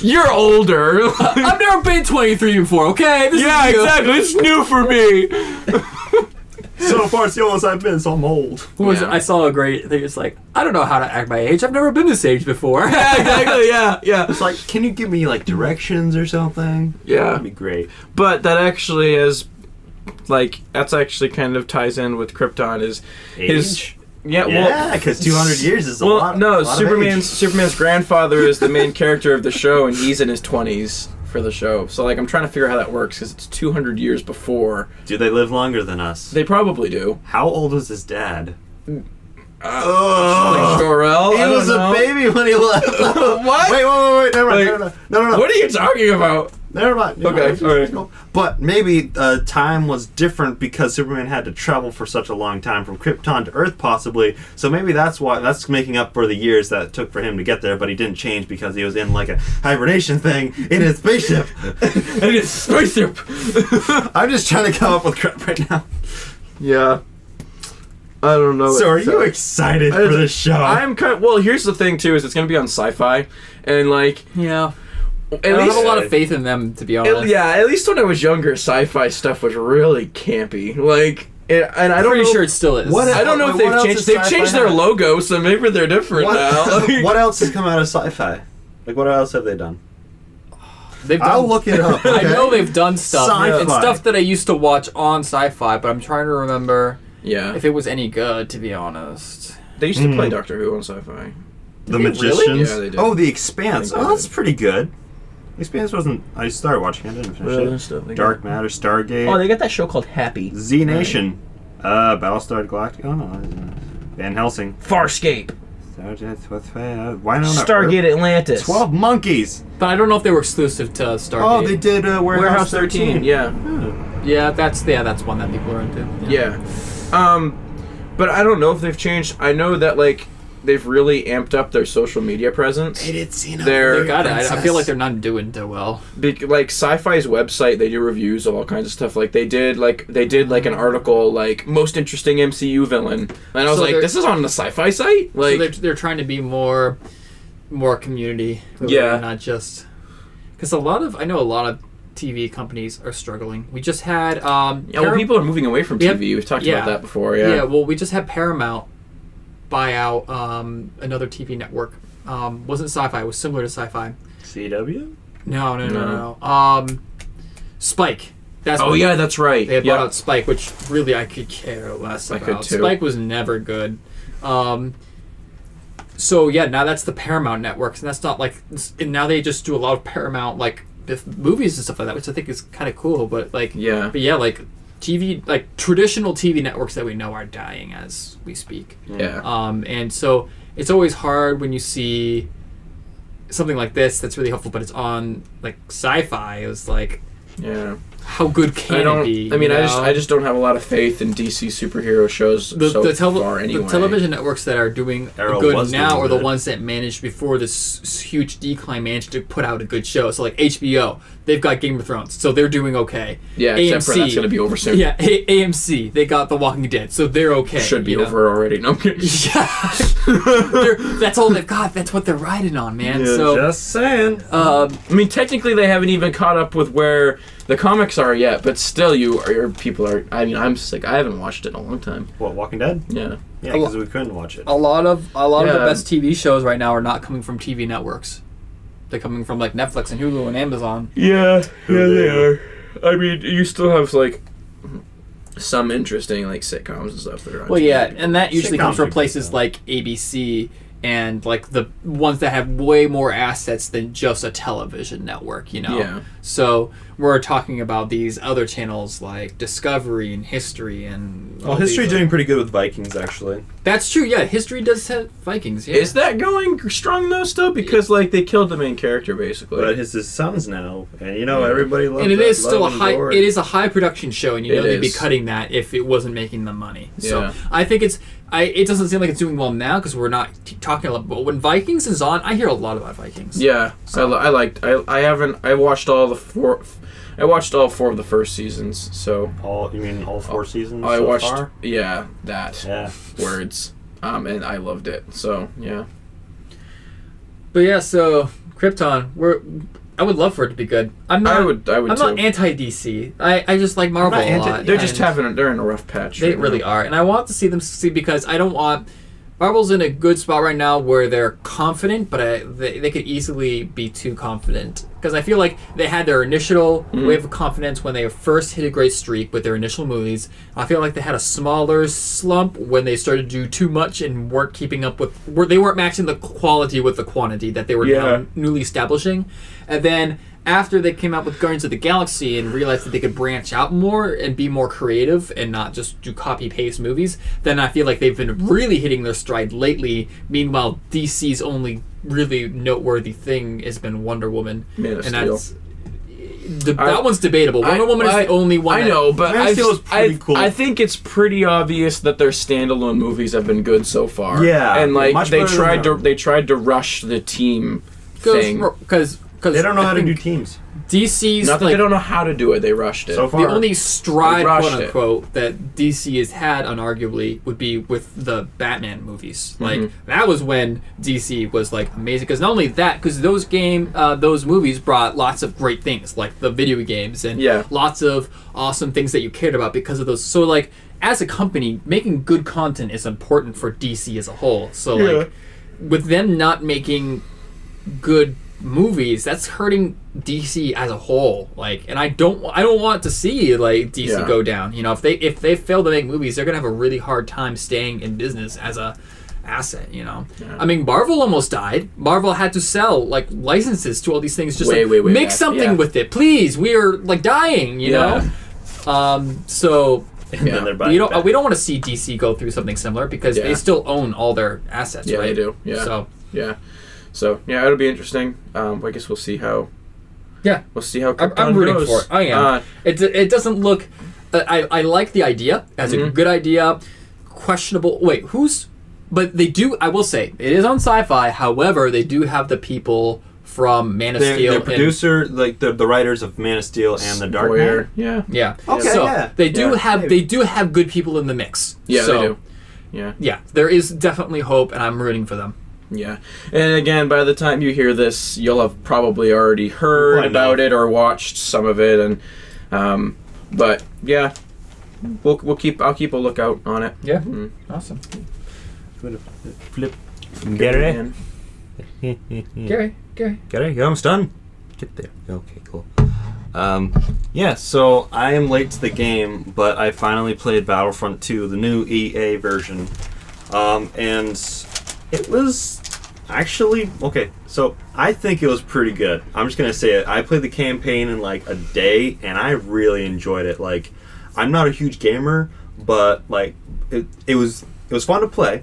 [SPEAKER 3] you're older.
[SPEAKER 1] I've never been 23 before. Okay, this
[SPEAKER 3] Yeah,
[SPEAKER 1] is new.
[SPEAKER 3] exactly. It's new for me.
[SPEAKER 2] So far, it's the oldest I've been, so I'm old.
[SPEAKER 1] What was it?
[SPEAKER 3] Yeah.
[SPEAKER 1] I saw a great thing. It's like, I don't know how to act my age. I've never been this age before.
[SPEAKER 3] Yeah, exactly. Yeah.
[SPEAKER 2] It's like, can you give me like directions or something?
[SPEAKER 3] Yeah.
[SPEAKER 2] That'd be great.
[SPEAKER 3] But that actually is, like, that's actually kind of ties in with Krypton. Is his
[SPEAKER 2] Age?
[SPEAKER 3] yeah,
[SPEAKER 2] Yeah, because 200 years is a
[SPEAKER 3] well,
[SPEAKER 2] lot.
[SPEAKER 3] no,
[SPEAKER 2] lot of
[SPEAKER 3] Superman's grandfather is the main character of the show, and he's in his 20s for the show. So like, I'm trying to figure out how that works because it's 200 years before.
[SPEAKER 2] age. Do they live longer than us?
[SPEAKER 3] They probably do.
[SPEAKER 2] How old was his dad?
[SPEAKER 3] Like
[SPEAKER 2] Oh,
[SPEAKER 3] Jor-El?
[SPEAKER 2] he
[SPEAKER 3] I don't
[SPEAKER 2] was
[SPEAKER 3] know.
[SPEAKER 2] a baby when he left.
[SPEAKER 3] What?
[SPEAKER 2] Wait, never mind.
[SPEAKER 3] Like,
[SPEAKER 2] No.
[SPEAKER 3] What are you talking about?
[SPEAKER 2] Never mind.
[SPEAKER 3] Okay, alright.
[SPEAKER 2] Cool. But maybe time was different because Superman had to travel for such a long time from Krypton to Earth, possibly. So maybe that's making up for the years that it took for him to get there. But he didn't change because he was in like a hibernation thing in his spaceship.
[SPEAKER 3] And it's spaceship.
[SPEAKER 2] I'm just trying to come up with crap right now.
[SPEAKER 3] Yeah. I don't know.
[SPEAKER 2] So are you excited for this show?
[SPEAKER 3] I'm kind of, well, here's the thing too, is it's going to be on Sci-Fi, and like,
[SPEAKER 1] Yeah.
[SPEAKER 3] at
[SPEAKER 1] I don't
[SPEAKER 3] least
[SPEAKER 1] have a lot of faith in them, to be honest.
[SPEAKER 3] at least when I was younger, Sci-Fi stuff was really campy. Like, and I
[SPEAKER 1] I'm
[SPEAKER 3] don't
[SPEAKER 1] pretty
[SPEAKER 3] know,
[SPEAKER 1] sure it still is.
[SPEAKER 3] I don't know if
[SPEAKER 2] What else
[SPEAKER 3] they've
[SPEAKER 2] is
[SPEAKER 3] changed. They've
[SPEAKER 2] Sci-Fi
[SPEAKER 3] changed their
[SPEAKER 2] have?
[SPEAKER 3] logo, so maybe they're different now. Like,
[SPEAKER 2] What else has come out of Sci-Fi? Like, what else have they done?
[SPEAKER 1] They've done,
[SPEAKER 2] I'll look it up.
[SPEAKER 1] I
[SPEAKER 2] okay?
[SPEAKER 1] know they've done stuff.
[SPEAKER 2] Sci-Fi.
[SPEAKER 1] And stuff that I used to watch on Sci-Fi, but I'm trying to remember
[SPEAKER 3] yeah,
[SPEAKER 1] if it was any good, to be honest.
[SPEAKER 3] they used to play Doctor Who on Sci-Fi.
[SPEAKER 2] The
[SPEAKER 1] Did they really?
[SPEAKER 2] Magicians.
[SPEAKER 3] Yeah, they did.
[SPEAKER 2] Oh, The Expanse.
[SPEAKER 3] I think
[SPEAKER 2] Oh,
[SPEAKER 3] they
[SPEAKER 2] that's
[SPEAKER 3] did.
[SPEAKER 2] pretty good. The Expanse wasn't. I started watching it. I didn't finish
[SPEAKER 3] Well,
[SPEAKER 2] it.
[SPEAKER 3] stuff they
[SPEAKER 2] Dark
[SPEAKER 3] got.
[SPEAKER 2] Matter, Stargate,
[SPEAKER 3] Oh, they got that show called Happy.
[SPEAKER 2] Z Nation, Battlestar Galactica. Oh no, Van Helsing.
[SPEAKER 3] Farscape.
[SPEAKER 2] Why not?
[SPEAKER 3] Stargate Atlantis.
[SPEAKER 2] 12 Monkeys.
[SPEAKER 1] But I don't know if they were exclusive to Stargate.
[SPEAKER 2] Oh, they did
[SPEAKER 3] Warehouse 13. Yeah.
[SPEAKER 1] Yeah, that's one that people are into.
[SPEAKER 3] Yeah. But I don't know if they've changed. I know that, like, they've really amped up their social media presence.
[SPEAKER 2] They did see
[SPEAKER 3] They're-
[SPEAKER 1] They got it. I feel like they're not doing too well.
[SPEAKER 3] Like Sci-Fi's website, they do reviews of all kinds of stuff. Like they did an article like most interesting MCU villain, and I was
[SPEAKER 1] So
[SPEAKER 3] like, this is on the Sci-Fi site. Like
[SPEAKER 1] So they're trying to be more community.
[SPEAKER 3] Yeah.
[SPEAKER 1] Not just because I know a lot of TV companies are struggling. We just had
[SPEAKER 3] people are moving away from
[SPEAKER 1] We
[SPEAKER 3] TV.
[SPEAKER 1] have-
[SPEAKER 3] We've talked
[SPEAKER 1] yeah.
[SPEAKER 3] about that before. Yeah.
[SPEAKER 1] Well, we just had Paramount buy out another TV network. Wasn't Sci-Fi. It was similar to Sci-Fi.
[SPEAKER 2] CW?
[SPEAKER 1] No. Spike. That's
[SPEAKER 3] Oh
[SPEAKER 1] what-
[SPEAKER 3] yeah, that's right.
[SPEAKER 1] They had
[SPEAKER 3] yeah.
[SPEAKER 1] bought out Spike, which really I could care less
[SPEAKER 3] I
[SPEAKER 1] about.
[SPEAKER 3] could too.
[SPEAKER 1] Spike was never good. So yeah, now that's the Paramount networks, and that's not like. And now they just do a lot of Paramount like movies and stuff like that, which I think is kind of cool. But like,
[SPEAKER 3] Yeah.
[SPEAKER 1] But yeah, like TV, like traditional TV networks that we know are dying as we speak.
[SPEAKER 3] Yeah.
[SPEAKER 1] And so it's always hard when you see something like this that's really helpful, but it's on like Sci-Fi. It was like,
[SPEAKER 3] Yeah.
[SPEAKER 1] how good can it be?
[SPEAKER 3] I mean,
[SPEAKER 1] you
[SPEAKER 3] I
[SPEAKER 1] know?
[SPEAKER 3] just don't have a lot of faith in DC superhero shows far anyway.
[SPEAKER 1] The television networks that are doing
[SPEAKER 2] Arrow
[SPEAKER 1] good
[SPEAKER 2] was
[SPEAKER 1] now
[SPEAKER 2] doing
[SPEAKER 1] are the
[SPEAKER 2] good.
[SPEAKER 1] ones that managed before this huge decline managed to put out a good show. So like HBO, they've got Game of Thrones, so they're doing okay.
[SPEAKER 3] Yeah, except for that's gonna be over soon.
[SPEAKER 1] Yeah, AMC, they got The Walking Dead, so they're okay.
[SPEAKER 3] Should be
[SPEAKER 1] you know?
[SPEAKER 3] over already. No, I'm kidding.
[SPEAKER 1] Yeah, that's all they've got. That's what they're riding on, man.
[SPEAKER 2] Yeah,
[SPEAKER 1] So
[SPEAKER 2] just saying.
[SPEAKER 3] I mean, technically, they haven't even caught up with where the comics are yet, but still, your people are. I mean, I'm just like, I haven't watched it in a long time.
[SPEAKER 2] What, Walking Dead?
[SPEAKER 3] Yeah.
[SPEAKER 2] Yeah, because we couldn't watch it.
[SPEAKER 1] a lot of the
[SPEAKER 3] Yeah.
[SPEAKER 1] best TV shows right now are not coming from TV networks. They're coming from like Netflix and Hulu and Amazon.
[SPEAKER 3] Yeah,
[SPEAKER 2] they
[SPEAKER 3] are. I mean, you still have like some interesting like sitcoms and stuff that are on
[SPEAKER 1] Well,
[SPEAKER 3] TV.
[SPEAKER 1] yeah, and that usually comes
[SPEAKER 2] Sitcoms
[SPEAKER 1] from
[SPEAKER 2] are
[SPEAKER 1] places
[SPEAKER 2] good, though.
[SPEAKER 1] like ABC and like the ones that have way more assets than just a television network, you know?
[SPEAKER 3] Yeah.
[SPEAKER 1] So we're talking about these other channels like Discovery and History and...
[SPEAKER 2] Well,
[SPEAKER 1] all
[SPEAKER 2] History
[SPEAKER 1] these-
[SPEAKER 2] doing pretty good with Vikings, actually.
[SPEAKER 1] That's true, yeah. History does have Vikings, yeah.
[SPEAKER 3] Is that going strong though still? Because like they killed the main character basically.
[SPEAKER 2] But it's his sons now, and you know
[SPEAKER 3] Yeah.
[SPEAKER 2] everybody loves
[SPEAKER 1] and it
[SPEAKER 2] that,
[SPEAKER 1] is still a
[SPEAKER 2] love and
[SPEAKER 1] high.
[SPEAKER 2] adore
[SPEAKER 1] It is a high production show, and you know
[SPEAKER 3] It
[SPEAKER 1] they'd be
[SPEAKER 3] is.
[SPEAKER 1] cutting that if it wasn't making them money. So
[SPEAKER 3] Yeah.
[SPEAKER 1] I think it's. It doesn't seem like it's doing well now because we're not talking a lot. But when Vikings is on, I hear a lot about Vikings.
[SPEAKER 3] Yeah,
[SPEAKER 1] So-
[SPEAKER 3] I watched all four of the first seasons. So
[SPEAKER 2] You mean all 4 seasons
[SPEAKER 3] I
[SPEAKER 2] so
[SPEAKER 3] watched.
[SPEAKER 2] far?
[SPEAKER 3] Yeah, that
[SPEAKER 2] Yeah.
[SPEAKER 3] words. And I loved it. So yeah.
[SPEAKER 1] But yeah, so Krypton, I would love for it to be good. I'm not.
[SPEAKER 3] I would
[SPEAKER 1] I'm
[SPEAKER 3] too.
[SPEAKER 1] not anti DC. I just like Marvel
[SPEAKER 2] not
[SPEAKER 1] a
[SPEAKER 2] anti-
[SPEAKER 1] lot.
[SPEAKER 3] They're just
[SPEAKER 1] and
[SPEAKER 3] they're in a rough patch.
[SPEAKER 1] They
[SPEAKER 3] right
[SPEAKER 1] really
[SPEAKER 3] now.
[SPEAKER 1] are, and I want to see them succeed because I don't want. Marvel's in a good spot right now where they're confident, but they could easily be too confident. Because I feel like they had their initial wave of confidence when they first hit a great streak with their initial movies. I feel like they had a smaller slump when they started to do too much and weren't keeping up with... They weren't matching the quality with the quantity that they were now newly establishing. And then after they came out with Guardians of the Galaxy and realized that they could branch out more and be more creative and not just do copy-paste movies, then I feel like they've been really hitting their stride lately. Meanwhile, DC's only really noteworthy thing has been Wonder Woman.
[SPEAKER 3] Man of
[SPEAKER 1] and
[SPEAKER 3] Steel.
[SPEAKER 1] that's... that one's debatable. Wonder Woman is the only one
[SPEAKER 3] I
[SPEAKER 1] that-
[SPEAKER 3] know, but
[SPEAKER 2] Man of Steel is pretty cool.
[SPEAKER 3] I think it's pretty obvious that their standalone movies have been good so far.
[SPEAKER 2] Yeah,
[SPEAKER 3] and like
[SPEAKER 2] much
[SPEAKER 3] they
[SPEAKER 2] better than
[SPEAKER 3] tried to
[SPEAKER 2] them.
[SPEAKER 3] they tried to rush the team thing.
[SPEAKER 1] Because
[SPEAKER 2] They don't know how to do teams.
[SPEAKER 1] DC's
[SPEAKER 3] Not that
[SPEAKER 1] like,
[SPEAKER 3] they don't know how to do it. They rushed it.
[SPEAKER 2] So far.
[SPEAKER 1] the only stride,
[SPEAKER 3] They rushed
[SPEAKER 1] quote unquote, that DC has had, unarguably, would be with the Batman movies. Like that was when DC was like amazing. Because not only that, because those movies brought lots of great things, like the video games and
[SPEAKER 3] Yeah.
[SPEAKER 1] lots of awesome things that you cared about because of those. So like, as a company, making good content is important for DC as a whole. So like, with them not making good movies, that's hurting DC as a whole. Like, and I don't want to see like DC
[SPEAKER 3] Yeah.
[SPEAKER 1] go down. You know, if they fail to make movies, they're gonna have a really hard time staying in business as a asset. You know, I mean, Marvel almost died. Marvel had to sell like licenses to all these things. Just
[SPEAKER 3] Way
[SPEAKER 1] make
[SPEAKER 3] back,
[SPEAKER 1] something
[SPEAKER 3] yeah.
[SPEAKER 1] with it, please. We are like dying. You know, so.
[SPEAKER 2] And then they're
[SPEAKER 1] We
[SPEAKER 2] buying
[SPEAKER 1] don't.
[SPEAKER 2] back.
[SPEAKER 1] We don't want to see DC go through something similar because
[SPEAKER 3] Yeah.
[SPEAKER 1] they still own all their assets.
[SPEAKER 3] Yeah,
[SPEAKER 1] right?
[SPEAKER 3] they do. Yeah.
[SPEAKER 1] So
[SPEAKER 3] So yeah, it'll be interesting. I guess we'll see how.
[SPEAKER 1] yeah,
[SPEAKER 3] We'll see how.
[SPEAKER 1] I'm
[SPEAKER 3] Krypton
[SPEAKER 1] rooting
[SPEAKER 3] goes.
[SPEAKER 1] for it. I am. It doesn't look. I like the idea as a good idea. Questionable. Wait, who's But they do. I will say it is on Sci-Fi. However, they do have the people from Man of Steel.
[SPEAKER 2] The producer, like the writers of Man of Steel and The Dark Knight.
[SPEAKER 3] Yeah.
[SPEAKER 1] Yeah.
[SPEAKER 2] Okay.
[SPEAKER 1] So
[SPEAKER 2] Yeah.
[SPEAKER 1] they do
[SPEAKER 2] Yeah.
[SPEAKER 1] have they do have good people in the mix.
[SPEAKER 3] Yeah,
[SPEAKER 1] so,
[SPEAKER 3] they do. Yeah.
[SPEAKER 1] Yeah, there is definitely hope, and I'm rooting for them.
[SPEAKER 3] Yeah. And again, by the time you hear this, you'll have probably already heard
[SPEAKER 2] Probably
[SPEAKER 3] about
[SPEAKER 2] not.
[SPEAKER 3] it or watched some of it, and but yeah, I'll keep a lookout on it.
[SPEAKER 1] Yeah.
[SPEAKER 3] Mm.
[SPEAKER 1] Awesome.
[SPEAKER 2] Flip.
[SPEAKER 3] Gary.
[SPEAKER 1] Gary.
[SPEAKER 2] Gary, you almost done? Get there. Okay, cool. Yeah, so I am late to the game, but I finally played Battlefront 2, the new EA version. And it was actually, okay, so I think it was pretty good. I'm just going to say it. I played the campaign in like a day, and I really enjoyed it. Like, I'm not a huge gamer, but like, it was fun to play,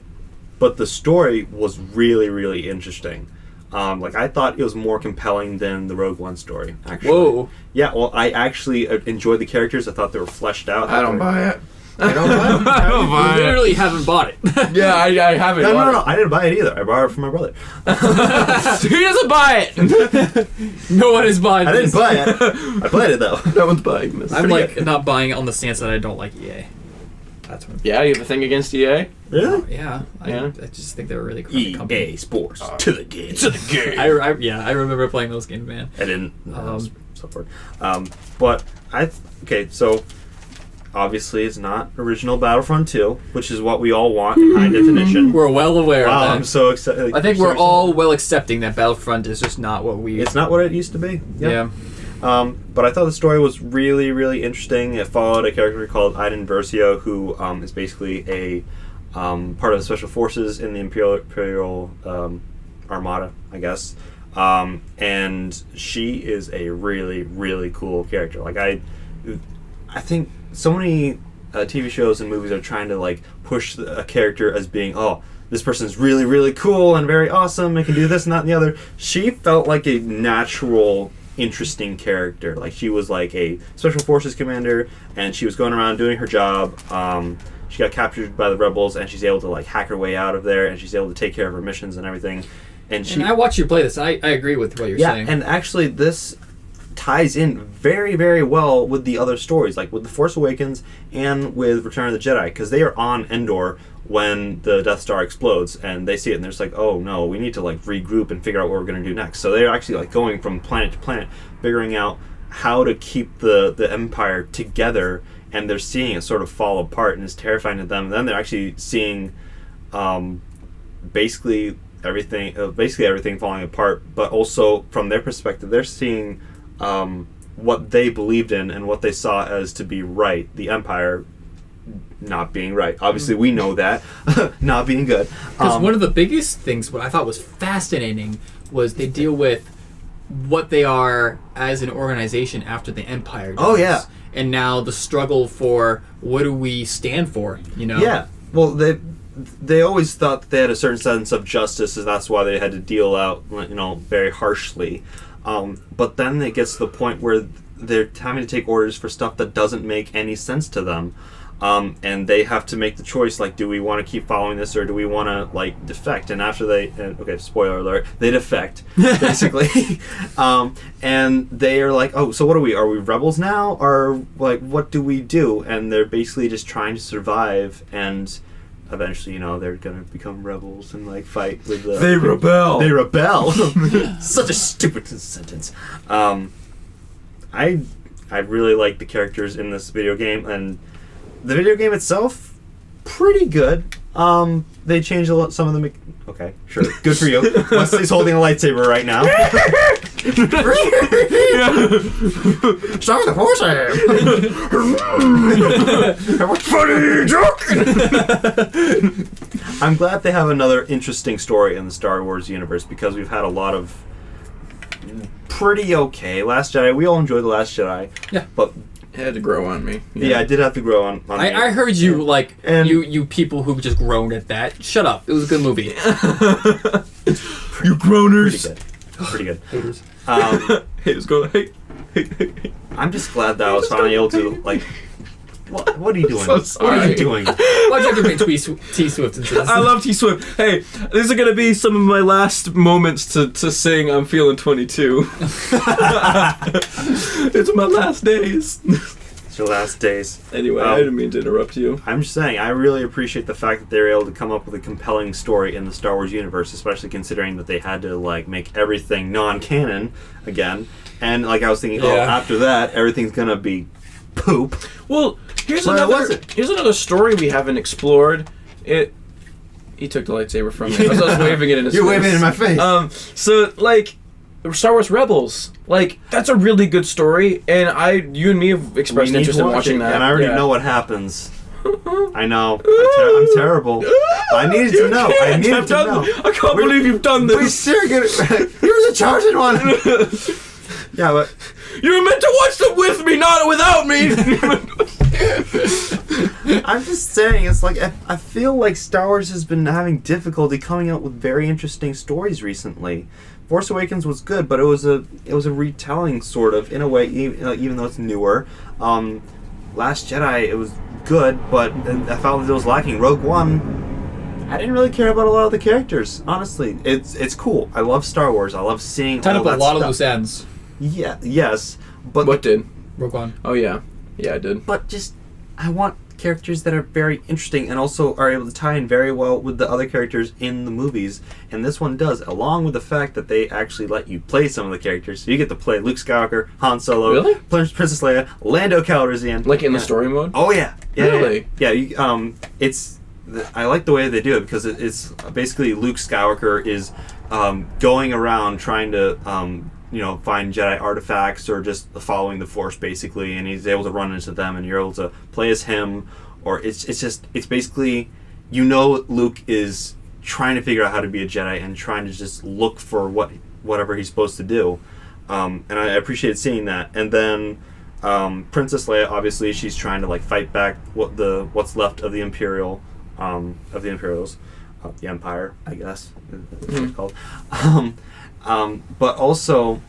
[SPEAKER 2] but the story was really, really interesting. Like, I thought it was more compelling than the Rogue One story, actually.
[SPEAKER 1] Whoa.
[SPEAKER 2] Yeah, well, I actually enjoyed the characters. I thought they were fleshed out.
[SPEAKER 3] I don't buy it.
[SPEAKER 2] I don't buy it.
[SPEAKER 3] I don't
[SPEAKER 1] You
[SPEAKER 3] buy it.
[SPEAKER 1] literally haven't bought it.
[SPEAKER 3] Yeah, I haven't.
[SPEAKER 2] No, I didn't buy it either. I borrowed it from my brother.
[SPEAKER 3] He doesn't buy it.
[SPEAKER 1] No one is buying
[SPEAKER 2] I didn't
[SPEAKER 1] this.
[SPEAKER 2] buy it. I played it, though.
[SPEAKER 3] No one's buying this.
[SPEAKER 1] I'm like not buying it on the stance that I don't like EA. That's what.
[SPEAKER 3] Yeah, you have a thing against EA?
[SPEAKER 2] Really?
[SPEAKER 1] Yeah.
[SPEAKER 3] Yeah.
[SPEAKER 1] I just think they were really crummy company.
[SPEAKER 2] EA Sports. To the game.
[SPEAKER 1] I remember playing those games, man.
[SPEAKER 2] I didn't. So forth. But okay, so obviously it's not original Battlefront 2, which is what we all want in high definition.
[SPEAKER 1] We're well aware
[SPEAKER 2] Wow,
[SPEAKER 1] of
[SPEAKER 2] I'm
[SPEAKER 1] that.
[SPEAKER 2] so excited.
[SPEAKER 1] I think we're all well accepting that Battlefront is just not what we.
[SPEAKER 2] It's not what it used to be.
[SPEAKER 1] Yeah.
[SPEAKER 2] But I thought the story was really, really interesting. It followed a character called Iden Versio, who is basically a part of the special forces in the Imperial Armada, I guess. And she is a really, really cool character. Like I think so many TV shows and movies are trying to like push a character as being, oh, this person's really, really cool and very awesome and can do this and that and the other. She felt like a natural, interesting character. Like, she was like a special forces commander, and she was going around doing her job. She got captured by the rebels, and she's able to like hack her way out of there, and she's able to take care of her missions and everything. And
[SPEAKER 1] I watched you play this. I agree with what you're saying.
[SPEAKER 2] And actually this ties in very, very well with the other stories, like with The Force Awakens and with Return of the Jedi, because they are on Endor when the Death Star explodes, and they see it and they're just like, oh no, we need to like regroup and figure out what we're going to do next. So they're actually like going from planet to planet, figuring out how to keep the Empire together, and they're seeing it sort of fall apart, and it's terrifying to them. And then they're actually seeing basically everything falling apart, but also from their perspective, they're seeing what they believed in and what they saw as to be right, the Empire not being right. Obviously, we know that. Not being good.
[SPEAKER 1] Because one of the biggest things, what I thought was fascinating, was they deal with what they are as an organization after the Empire dies.
[SPEAKER 2] Oh, yeah.
[SPEAKER 1] And now the struggle for what do we stand for, you know?
[SPEAKER 2] Yeah. Well, they always thought that they had a certain sense of justice, and that's why they had to deal out, very harshly. But then it gets to the point where they're having to take orders for stuff that doesn't make any sense to them. And they have to make the choice, like, do we want to keep following this, or do we want to, like, defect? And after okay, spoiler alert, they defect, basically. And they are like, oh, so what are we? Are we rebels now? Or, like, what do we do? And they're basically just trying to survive, and eventually, they're going to become rebels and, like, fight with the...
[SPEAKER 3] They rebel.
[SPEAKER 2] They rebel. Such a stupid sentence. I really like the characters in this video game, and the video game itself, pretty good. They changed a lot. Some of them. Okay, sure. Good for you. Wesley's holding a lightsaber right now. Stop the horse! Funny joke. I'm glad they have another interesting story in the Star Wars universe, because we've had a lot of pretty okay Last Jedi. We all enjoyed The Last Jedi.
[SPEAKER 1] Yeah.
[SPEAKER 2] But
[SPEAKER 3] It had to grow on me.
[SPEAKER 2] yeah, I did have to grow on me.
[SPEAKER 1] I heard you,
[SPEAKER 2] And-
[SPEAKER 1] you people who just groaned at that. Shut up. It was a good movie.
[SPEAKER 3] You groaners.
[SPEAKER 2] Pretty good.
[SPEAKER 1] Haters.
[SPEAKER 3] Haters go, hey.
[SPEAKER 2] I'm just glad that I was finally able to, like, What are you doing?
[SPEAKER 3] So
[SPEAKER 1] What
[SPEAKER 3] sorry.
[SPEAKER 1] are you
[SPEAKER 2] doing?
[SPEAKER 1] Why'd you have to bring T-Swift into this?
[SPEAKER 3] I love T-Swift. Hey, these are gonna be some of my last moments to sing I'm Feeling 22. It's my last days.
[SPEAKER 2] It's your last days.
[SPEAKER 3] Anyway, I didn't mean to interrupt you.
[SPEAKER 2] I'm just saying, I really appreciate the fact that they were able to come up with a compelling story in the Star Wars universe, especially considering that they had to like make everything non-canon again. And like I was thinking, after that, everything's gonna be poop.
[SPEAKER 3] Well, here's
[SPEAKER 2] But it wasn't.
[SPEAKER 3] here's another story we haven't explored. He took the lightsaber from me. I was waving it in his face.
[SPEAKER 2] You're waving it in my face.
[SPEAKER 3] So like Star Wars Rebels, like that's a really good story, and you and me have expressed
[SPEAKER 2] We need
[SPEAKER 3] interest
[SPEAKER 2] to
[SPEAKER 3] in
[SPEAKER 2] watch
[SPEAKER 3] watching
[SPEAKER 2] it,
[SPEAKER 3] that.
[SPEAKER 2] and I already know what happens. I know. I'm terrible. I needed to know. I needed to know.
[SPEAKER 3] I can't believe you've done
[SPEAKER 2] We
[SPEAKER 3] this.
[SPEAKER 2] still get it. Here's a charging one. Yeah, but
[SPEAKER 3] You were meant to watch them with me, not without me.
[SPEAKER 2] I'm just saying, it's like I feel like Star Wars has been having difficulty coming out with very interesting stories recently. Force Awakens was good, but it was a retelling sort of in a way, even though it's newer. Last Jedi, it was good, but I felt that it was lacking. Rogue One, I didn't really care about a lot of the characters. Honestly, it's cool. I love Star Wars. I love seeing
[SPEAKER 1] Tied
[SPEAKER 2] all
[SPEAKER 1] up a
[SPEAKER 2] that
[SPEAKER 1] lot
[SPEAKER 2] stuff.
[SPEAKER 1] of loose ends.
[SPEAKER 2] Yeah, yes, but
[SPEAKER 3] What did?
[SPEAKER 1] Rogue One.
[SPEAKER 3] Oh yeah, I did.
[SPEAKER 2] But just I want characters that are very interesting and also are able to tie in very well with the other characters in the movies, and this one does, along with the fact that they actually let you play some of the characters. So you get to play Luke Skywalker, Han Solo,
[SPEAKER 3] Really?
[SPEAKER 2] Princess Leia, Lando Calrissian.
[SPEAKER 3] Like in the story mode?
[SPEAKER 2] Oh yeah, yeah,
[SPEAKER 3] Really?
[SPEAKER 2] yeah. It's I like the way they do it because it's basically Luke Skywalker is going around trying to find Jedi artifacts or just following the Force basically, and he's able to run into them, and you're able to play as him. Or it's basically, Luke is trying to figure out how to be a Jedi and trying to just look for whatever he's supposed to do, and I appreciated seeing that. And then Princess Leia, obviously, she's trying to like fight back what's left of the Imperials, the Empire, I guess that's what it's called. But also,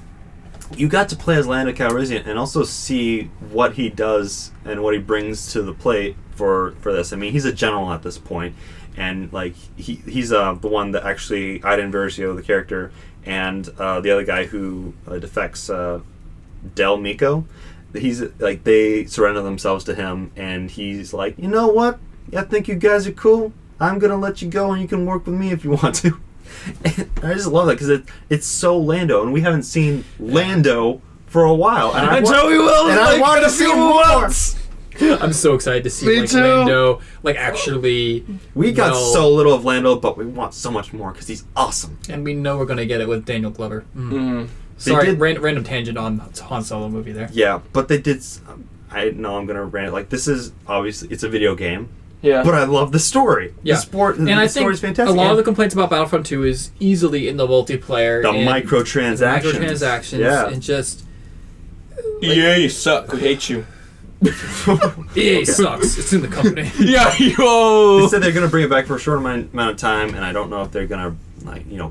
[SPEAKER 2] you got to play as Lando Calrissian and also see what he does and what he brings to the plate for this. I mean, he's a general at this point, and like he's the one that actually Iden Versio, the character, and the other guy who defects, Del Miko. He's like, they surrender themselves to him, and he's like, you know what? I think you guys are cool. I'm gonna let you go, and you can work with me if you want to. And I just love that because it's so Lando, and we haven't seen Lando for a while. And I want to see more.
[SPEAKER 1] I'm so excited to see
[SPEAKER 2] Me
[SPEAKER 1] like
[SPEAKER 2] too.
[SPEAKER 1] Lando actually.
[SPEAKER 2] We got so little of Lando, but we want so much more because he's awesome.
[SPEAKER 1] And we know we're gonna get it with Daniel Glover.
[SPEAKER 3] Mm.
[SPEAKER 1] Sorry,
[SPEAKER 2] did-
[SPEAKER 1] random tangent on Han Solo movie there.
[SPEAKER 2] Yeah, but they did. I know I'm gonna rant. Like, this is obviously it's a video game,
[SPEAKER 3] Yeah.
[SPEAKER 2] but I love the story.
[SPEAKER 1] Yeah.
[SPEAKER 2] The
[SPEAKER 1] I
[SPEAKER 2] story is
[SPEAKER 1] think
[SPEAKER 2] fantastic.
[SPEAKER 1] a lot of the complaints about Battlefront 2 is easily in the multiplayer.
[SPEAKER 2] the
[SPEAKER 1] and
[SPEAKER 2] microtransactions.
[SPEAKER 1] microtransactions.
[SPEAKER 2] Yeah.
[SPEAKER 1] And just
[SPEAKER 3] EA, you suck. We hate you.
[SPEAKER 1] EA sucks. It's in the company.
[SPEAKER 3] Yeah,
[SPEAKER 2] They
[SPEAKER 3] yo.
[SPEAKER 2] said they're gonna bring it back for a short amount of time, and I don't know if they're gonna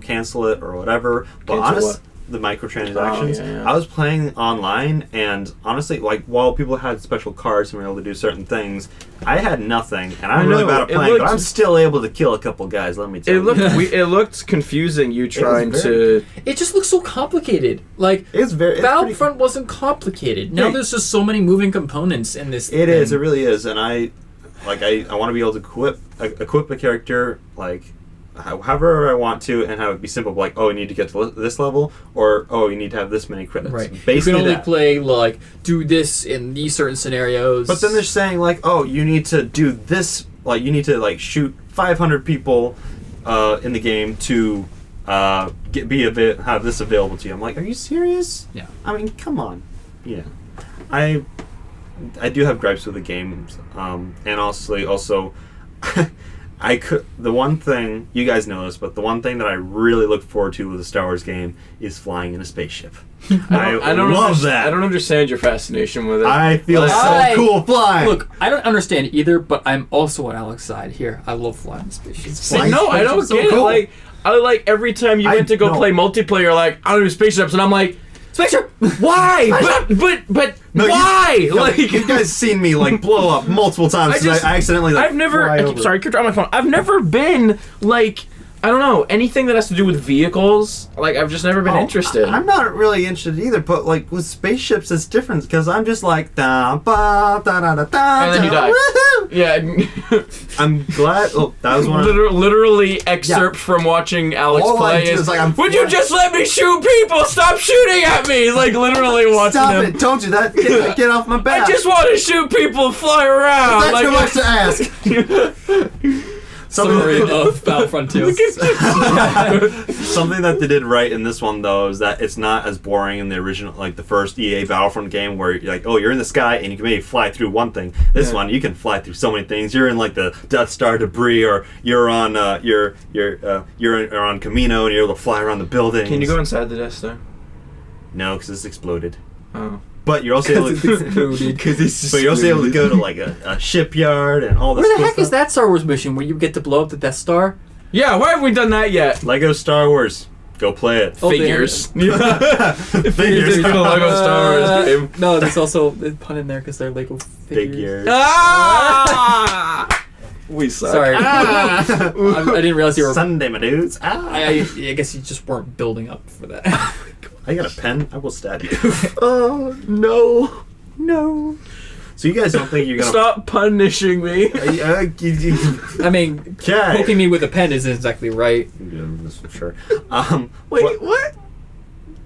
[SPEAKER 2] cancel it or whatever. But
[SPEAKER 3] Cancel
[SPEAKER 2] honestly,
[SPEAKER 3] what?
[SPEAKER 2] the microtransactions.
[SPEAKER 3] Oh, yeah.
[SPEAKER 2] I was playing online, and honestly, like while people had special cards and were able to do certain things, I had nothing, and I'm really bad at
[SPEAKER 3] it
[SPEAKER 2] playing. But
[SPEAKER 3] looked-
[SPEAKER 2] I'm still able to kill a couple guys. Let me tell
[SPEAKER 3] It
[SPEAKER 2] you.
[SPEAKER 3] looked it looked confusing. You trying
[SPEAKER 2] very-
[SPEAKER 3] to.
[SPEAKER 1] It just looks so complicated. Like
[SPEAKER 2] It's very. It's
[SPEAKER 1] Battlefront wasn't complicated. Now
[SPEAKER 2] Yeah.
[SPEAKER 1] there's just so many moving components in this.
[SPEAKER 2] It is. It
[SPEAKER 1] thing.
[SPEAKER 2] really is. And I want to be able to equip a character like however I want to, and have it be simple. Like, oh, you need to get to this level, or oh, you need to have this many credits.
[SPEAKER 1] Right. You
[SPEAKER 2] Basically,
[SPEAKER 1] can only
[SPEAKER 2] that.
[SPEAKER 1] play like do this in these certain scenarios.
[SPEAKER 2] But then they're saying like, oh, you need to do this. Like, you need to like shoot 500 people in the game to have this available to you. I'm like, are you serious?
[SPEAKER 1] Yeah.
[SPEAKER 2] I mean, come on. Yeah. I do have gripes with the games, and also the one thing, you guys know this, but the one thing that I really look forward to with a Star Wars game is flying in a spaceship. I
[SPEAKER 3] don't
[SPEAKER 2] love
[SPEAKER 3] understand,
[SPEAKER 2] that.
[SPEAKER 3] I don't understand your fascination with it.
[SPEAKER 2] I feel
[SPEAKER 3] Like,
[SPEAKER 2] so cool flying.
[SPEAKER 1] Look, I don't understand either, but I'm also on Alex's side here. I love flying spaceships.
[SPEAKER 3] See,
[SPEAKER 2] Flying
[SPEAKER 3] no, I don't
[SPEAKER 2] spaceship's so
[SPEAKER 3] get
[SPEAKER 2] cool.
[SPEAKER 3] it. Like, I like every time you
[SPEAKER 2] I
[SPEAKER 3] went to go
[SPEAKER 2] know.
[SPEAKER 3] play multiplayer, like I don't do spaceships, and I'm like,
[SPEAKER 1] Spectre!
[SPEAKER 3] Why? But
[SPEAKER 2] No,
[SPEAKER 3] why? Like
[SPEAKER 2] you guys seen me like blow up multiple times. I accidentally. Like,
[SPEAKER 3] I've never.
[SPEAKER 2] fly over.
[SPEAKER 3] Sorry, I kept on my phone. I've never been like. I don't know, anything that has to do with vehicles, like, I've just never been interested.
[SPEAKER 2] I'm not really interested either, but, like, with spaceships, it's different, because I'm just like, da, ba, da, da, da, da,
[SPEAKER 3] And then you die.
[SPEAKER 2] woohoo!
[SPEAKER 3] Yeah.
[SPEAKER 2] I'm glad, that was one of
[SPEAKER 3] Literally excerpt from watching Alex
[SPEAKER 2] All I
[SPEAKER 3] play
[SPEAKER 2] do
[SPEAKER 3] is,
[SPEAKER 2] is, like,
[SPEAKER 3] would you just let me shoot people? Stop shooting at me! Like, literally watching
[SPEAKER 2] Stop
[SPEAKER 3] him.
[SPEAKER 2] it, don't do that, get off my back.
[SPEAKER 3] I just want to shoot people and fly around.
[SPEAKER 2] That's
[SPEAKER 3] like,
[SPEAKER 2] too much to ask.
[SPEAKER 1] Summary of Battlefront 2.
[SPEAKER 2] Something that they did right in this one, though, is that it's not as boring in the original, like the first EA Battlefront game, where you're like, oh, you're in the sky and you can maybe fly through one thing. This one, you can fly through so many things. You're in like the Death Star debris, or you're on you're on Camino and you're able to fly around the buildings.
[SPEAKER 3] Can you go inside the Death Star?
[SPEAKER 2] No, because it's exploded.
[SPEAKER 3] Oh.
[SPEAKER 2] But you're also able to, but you're also able to go to like a shipyard and all this.
[SPEAKER 1] Where the
[SPEAKER 2] cool
[SPEAKER 1] heck is
[SPEAKER 2] stuff.
[SPEAKER 1] that Star Wars mission where you get to blow up the Death Star?
[SPEAKER 3] Yeah, why have we done that yet?
[SPEAKER 2] Lego Star Wars. Go play it.
[SPEAKER 1] Oh,
[SPEAKER 3] Figures.
[SPEAKER 2] Figures.
[SPEAKER 3] The Lego Star Wars game.
[SPEAKER 1] No, there's also a pun in there because they're Lego figures.
[SPEAKER 2] Figures.
[SPEAKER 3] Ah! We suck.
[SPEAKER 1] Sorry. I didn't realize you were...
[SPEAKER 2] Sunday, my dudes.
[SPEAKER 1] I guess you just weren't building up for that.
[SPEAKER 2] I got a pen. I will stab you.
[SPEAKER 1] Oh, no. No.
[SPEAKER 2] So you guys don't think you're gonna
[SPEAKER 3] Stop punishing me.
[SPEAKER 1] I mean,
[SPEAKER 2] Okay.
[SPEAKER 1] poking me with a pen isn't exactly right.
[SPEAKER 2] This for sure.
[SPEAKER 3] Wait, what?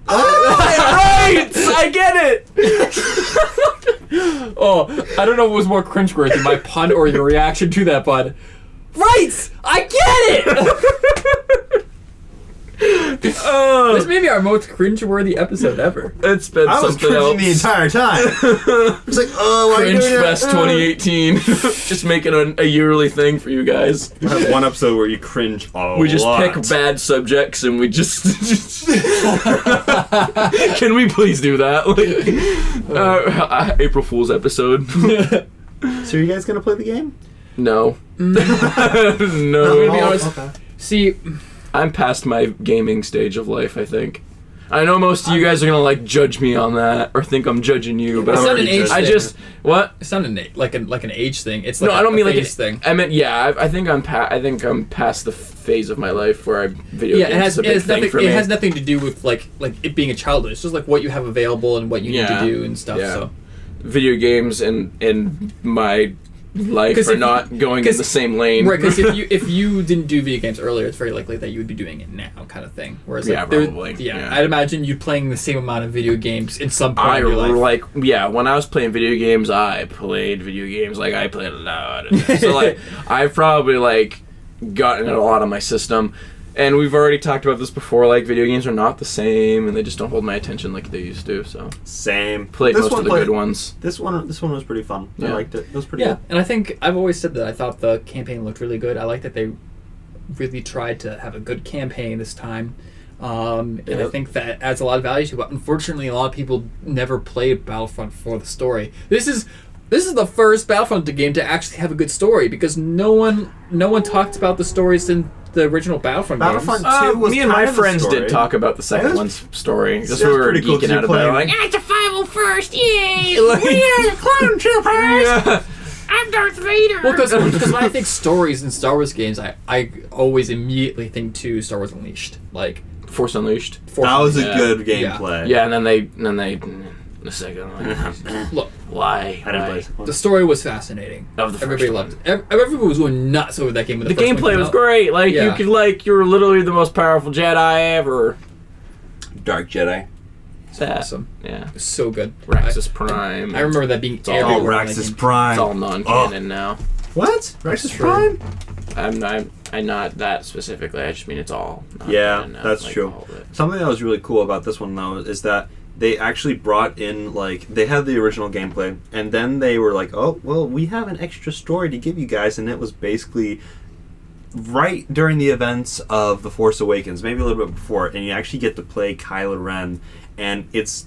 [SPEAKER 3] Right! I get it!
[SPEAKER 1] Oh, I don't know what was more cringeworthy, my pun or your reaction to that pun. Right! I get it! This may be our most cringeworthy episode ever.
[SPEAKER 3] It's been
[SPEAKER 2] I was
[SPEAKER 3] something
[SPEAKER 2] cringing
[SPEAKER 3] else.
[SPEAKER 2] the entire time. It's like, oh, why are you
[SPEAKER 3] Cringe
[SPEAKER 2] doing
[SPEAKER 3] Fest
[SPEAKER 2] that?
[SPEAKER 3] 2018. Just making a yearly thing for you guys.
[SPEAKER 2] We'll have one episode where you cringe a lot.
[SPEAKER 3] We just pick bad subjects and we just. Can we please do that? Like, April Fool's episode.
[SPEAKER 2] So are you guys gonna play the game?
[SPEAKER 3] No. No.
[SPEAKER 1] I'm gonna be honest.
[SPEAKER 2] Okay.
[SPEAKER 1] See,
[SPEAKER 3] I'm past my gaming stage of life, I think. I know most of you guys are gonna like judge me on that or think I'm judging you, but
[SPEAKER 1] It's
[SPEAKER 3] I'm
[SPEAKER 1] not an
[SPEAKER 3] already
[SPEAKER 1] age
[SPEAKER 3] I
[SPEAKER 1] thing.
[SPEAKER 3] just what?
[SPEAKER 1] it's not like an age thing. It's like
[SPEAKER 3] No, I don't mean like
[SPEAKER 1] phase thing.
[SPEAKER 3] I meant I think I'm past the phase of my life where video
[SPEAKER 1] Yeah,
[SPEAKER 3] games is a big thing for me.
[SPEAKER 1] it has nothing to do with like it being a childhood. It's just like what you have available and what you need to
[SPEAKER 3] Yeah.
[SPEAKER 1] do and stuff.
[SPEAKER 3] Yeah.
[SPEAKER 1] So
[SPEAKER 3] Video games and my life
[SPEAKER 1] 'Cause
[SPEAKER 3] are
[SPEAKER 1] if you-
[SPEAKER 3] not going in the same lane.
[SPEAKER 1] right, because if you didn't do video games earlier, it's very likely that you would be doing it now, kind of thing. Whereas
[SPEAKER 3] Yeah,
[SPEAKER 1] like, there-
[SPEAKER 3] probably,
[SPEAKER 1] yeah,
[SPEAKER 3] yeah.
[SPEAKER 1] I'd imagine you playing the same amount of video games in some point
[SPEAKER 3] I
[SPEAKER 1] in your life.
[SPEAKER 3] when I was playing video games, I played video games like I played a lot. So like I've probably like gotten it a lot on my system. And we've already talked about this before, like video games are not the same and they just don't hold my attention like they used to, so
[SPEAKER 2] Same.
[SPEAKER 3] played most of the good ones.
[SPEAKER 2] This one was pretty fun. I
[SPEAKER 3] Yeah.
[SPEAKER 2] liked it. It was pretty
[SPEAKER 1] Yeah,
[SPEAKER 2] good.
[SPEAKER 1] and I think I've always said that I thought the campaign looked really good. I like that they really tried to have a good campaign this time. And I think that adds a lot of value to it. But unfortunately, a lot of people never played Battlefront for the story. This is the first Battlefront game to actually have a good story because no one talked about the story since the original Battlefront
[SPEAKER 2] Battlefront
[SPEAKER 1] games.
[SPEAKER 2] 2 was
[SPEAKER 3] Me and
[SPEAKER 2] kind
[SPEAKER 3] my
[SPEAKER 2] of the
[SPEAKER 3] friends
[SPEAKER 2] story.
[SPEAKER 3] did talk about the second
[SPEAKER 2] It was-
[SPEAKER 3] one's story. Just
[SPEAKER 2] it
[SPEAKER 3] we
[SPEAKER 2] was
[SPEAKER 3] were
[SPEAKER 2] pretty cool 'cause
[SPEAKER 3] geeking
[SPEAKER 2] you
[SPEAKER 3] out about it.
[SPEAKER 2] played-
[SPEAKER 3] Like,
[SPEAKER 4] It's a 501st, yay!
[SPEAKER 3] Like-
[SPEAKER 4] We are the clone troopers!
[SPEAKER 3] yeah.
[SPEAKER 4] I'm Darth Vader!
[SPEAKER 1] Well, because when I think stories in Star Wars games, I always immediately think to Star Wars Unleashed, like
[SPEAKER 3] Force Unleashed.
[SPEAKER 1] Force
[SPEAKER 2] That was a
[SPEAKER 1] Unleashed.
[SPEAKER 2] good
[SPEAKER 1] Yeah.
[SPEAKER 2] gameplay.
[SPEAKER 3] Yeah, and then they the second one.
[SPEAKER 1] Look,
[SPEAKER 3] Why?
[SPEAKER 2] I didn't play it.
[SPEAKER 1] the story was fascinating.
[SPEAKER 3] Of the first
[SPEAKER 1] Everybody
[SPEAKER 3] one.
[SPEAKER 1] loved it. Everybody was going nuts over that game. When
[SPEAKER 3] The
[SPEAKER 1] first one
[SPEAKER 3] gameplay
[SPEAKER 1] came
[SPEAKER 3] was
[SPEAKER 1] out.
[SPEAKER 3] great. Like
[SPEAKER 1] Yeah.
[SPEAKER 3] you were literally the most powerful Jedi ever.
[SPEAKER 2] Dark Jedi.
[SPEAKER 3] That.
[SPEAKER 1] Awesome.
[SPEAKER 3] Yeah.
[SPEAKER 1] It was so good.
[SPEAKER 3] Raxus Prime.
[SPEAKER 1] I remember that being
[SPEAKER 3] all-
[SPEAKER 1] everywhere.
[SPEAKER 2] Oh,
[SPEAKER 1] when that
[SPEAKER 2] Raxus
[SPEAKER 1] game-
[SPEAKER 2] Prime.
[SPEAKER 3] It's all non-canon now.
[SPEAKER 2] What? Raxus
[SPEAKER 1] true.
[SPEAKER 2] Prime?
[SPEAKER 3] I'm not that specifically. I just mean it's all.
[SPEAKER 2] Yeah,
[SPEAKER 3] non-canon now,
[SPEAKER 2] that's
[SPEAKER 3] like,
[SPEAKER 2] true.
[SPEAKER 3] all of it.
[SPEAKER 2] Something that was really cool about this one, though, is that they actually brought in, like, they had the original gameplay, and then they were like, oh, well, we have an extra story to give you guys, and it was basically right during the events of The Force Awakens, maybe a little bit before, and you actually get to play Kylo Ren, and it